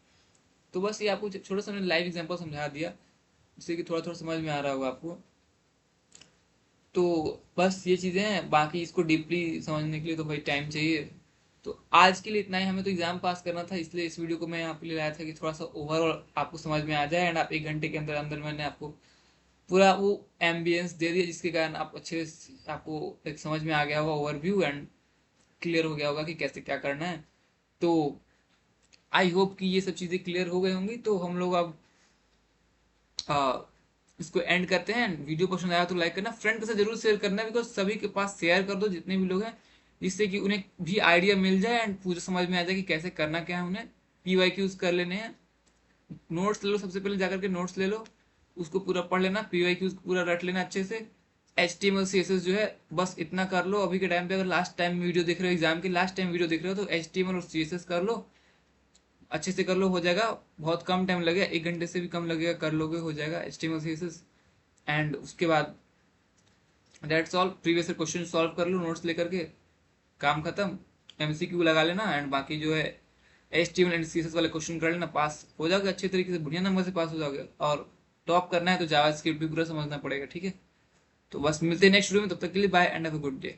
[SPEAKER 1] तो बस ये आपको छोटा सा लाइव एग्जांपल समझा दिया, जिससे कि थोड़ा थोड़ा समझ में आ रहा होगा आपको। तो बस ये चीजें हैं, बाकी इसको डीपली समझने के लिए तो भाई टाइम चाहिए। तो आज के लिए इतना ही, हमें तो एग्जाम पास करना था, इसलिए इस वीडियो को मैं आपके लिए लाया था कि थोड़ा सा ओवरऑल आपको समझ में आ जाए, एंड आप 1 घंटे के अंदर अंदर मैंने आपको पूरा वो एम्बियंस दे दिया, जिसके कारण आप अच्छे आपको एक समझ में आ गया होगा ओवरव्यू, एंड क्लियर हो गया होगा कि कैसे क्या करना है। तो आई होप कि ये सब चीजें क्लियर हो गई होंगी। तो हम लोग अब इसको एंड करते हैं। वीडियो पसंद आया तो लाइक करना, फ्रेंड के साथ जरूर शेयर करना, बिकॉज सभी के पास शेयर कर दो जितने भी लोग हैं, जिससे कि उन्हें भी आइडिया मिल जाए एंड पूरा समझ में आ जाए कि कैसे करना क्या है। उन्हें PYQs कर लेने हैं, नोट्स ले लो, सबसे पहले जाकर के नोट्स ले लो, उसको पूरा पढ़ लेना, PYQs पूरा रट लेना अच्छे से। HTML CSS जो है बस इतना कर लो अभी के टाइम पे। अगर लास्ट टाइम वीडियो देख रहे हो, एग्जाम के लास्ट टाइम वीडियो देख रहे हो, तो HTML और CSS कर लो, अच्छे से कर लो, हो जाएगा। बहुत कम टाइम लगेगा, 1 घंटे से भी कम लगेगा, कर लोगे, हो जाएगा HTML CSS। एंड उसके बाद that's all, previous question solve कर लो नोट्स लेकर के, काम खत्म। MCQ लगा लेना, एंड बाकी जो है HTML एंड CSS वाले क्वेश्चन कर लेना, पास हो जाओगे अच्छे तरीके से, बढ़िया नंबर से पास हो जाओगे। और टॉप करना है तो जावास्क्रिप्ट भी पूरा समझना पड़ेगा, ठीक है। तो बस मिलते हैं नेक्स्ट वीडियो में, तब तक के लिए bye and have a good day.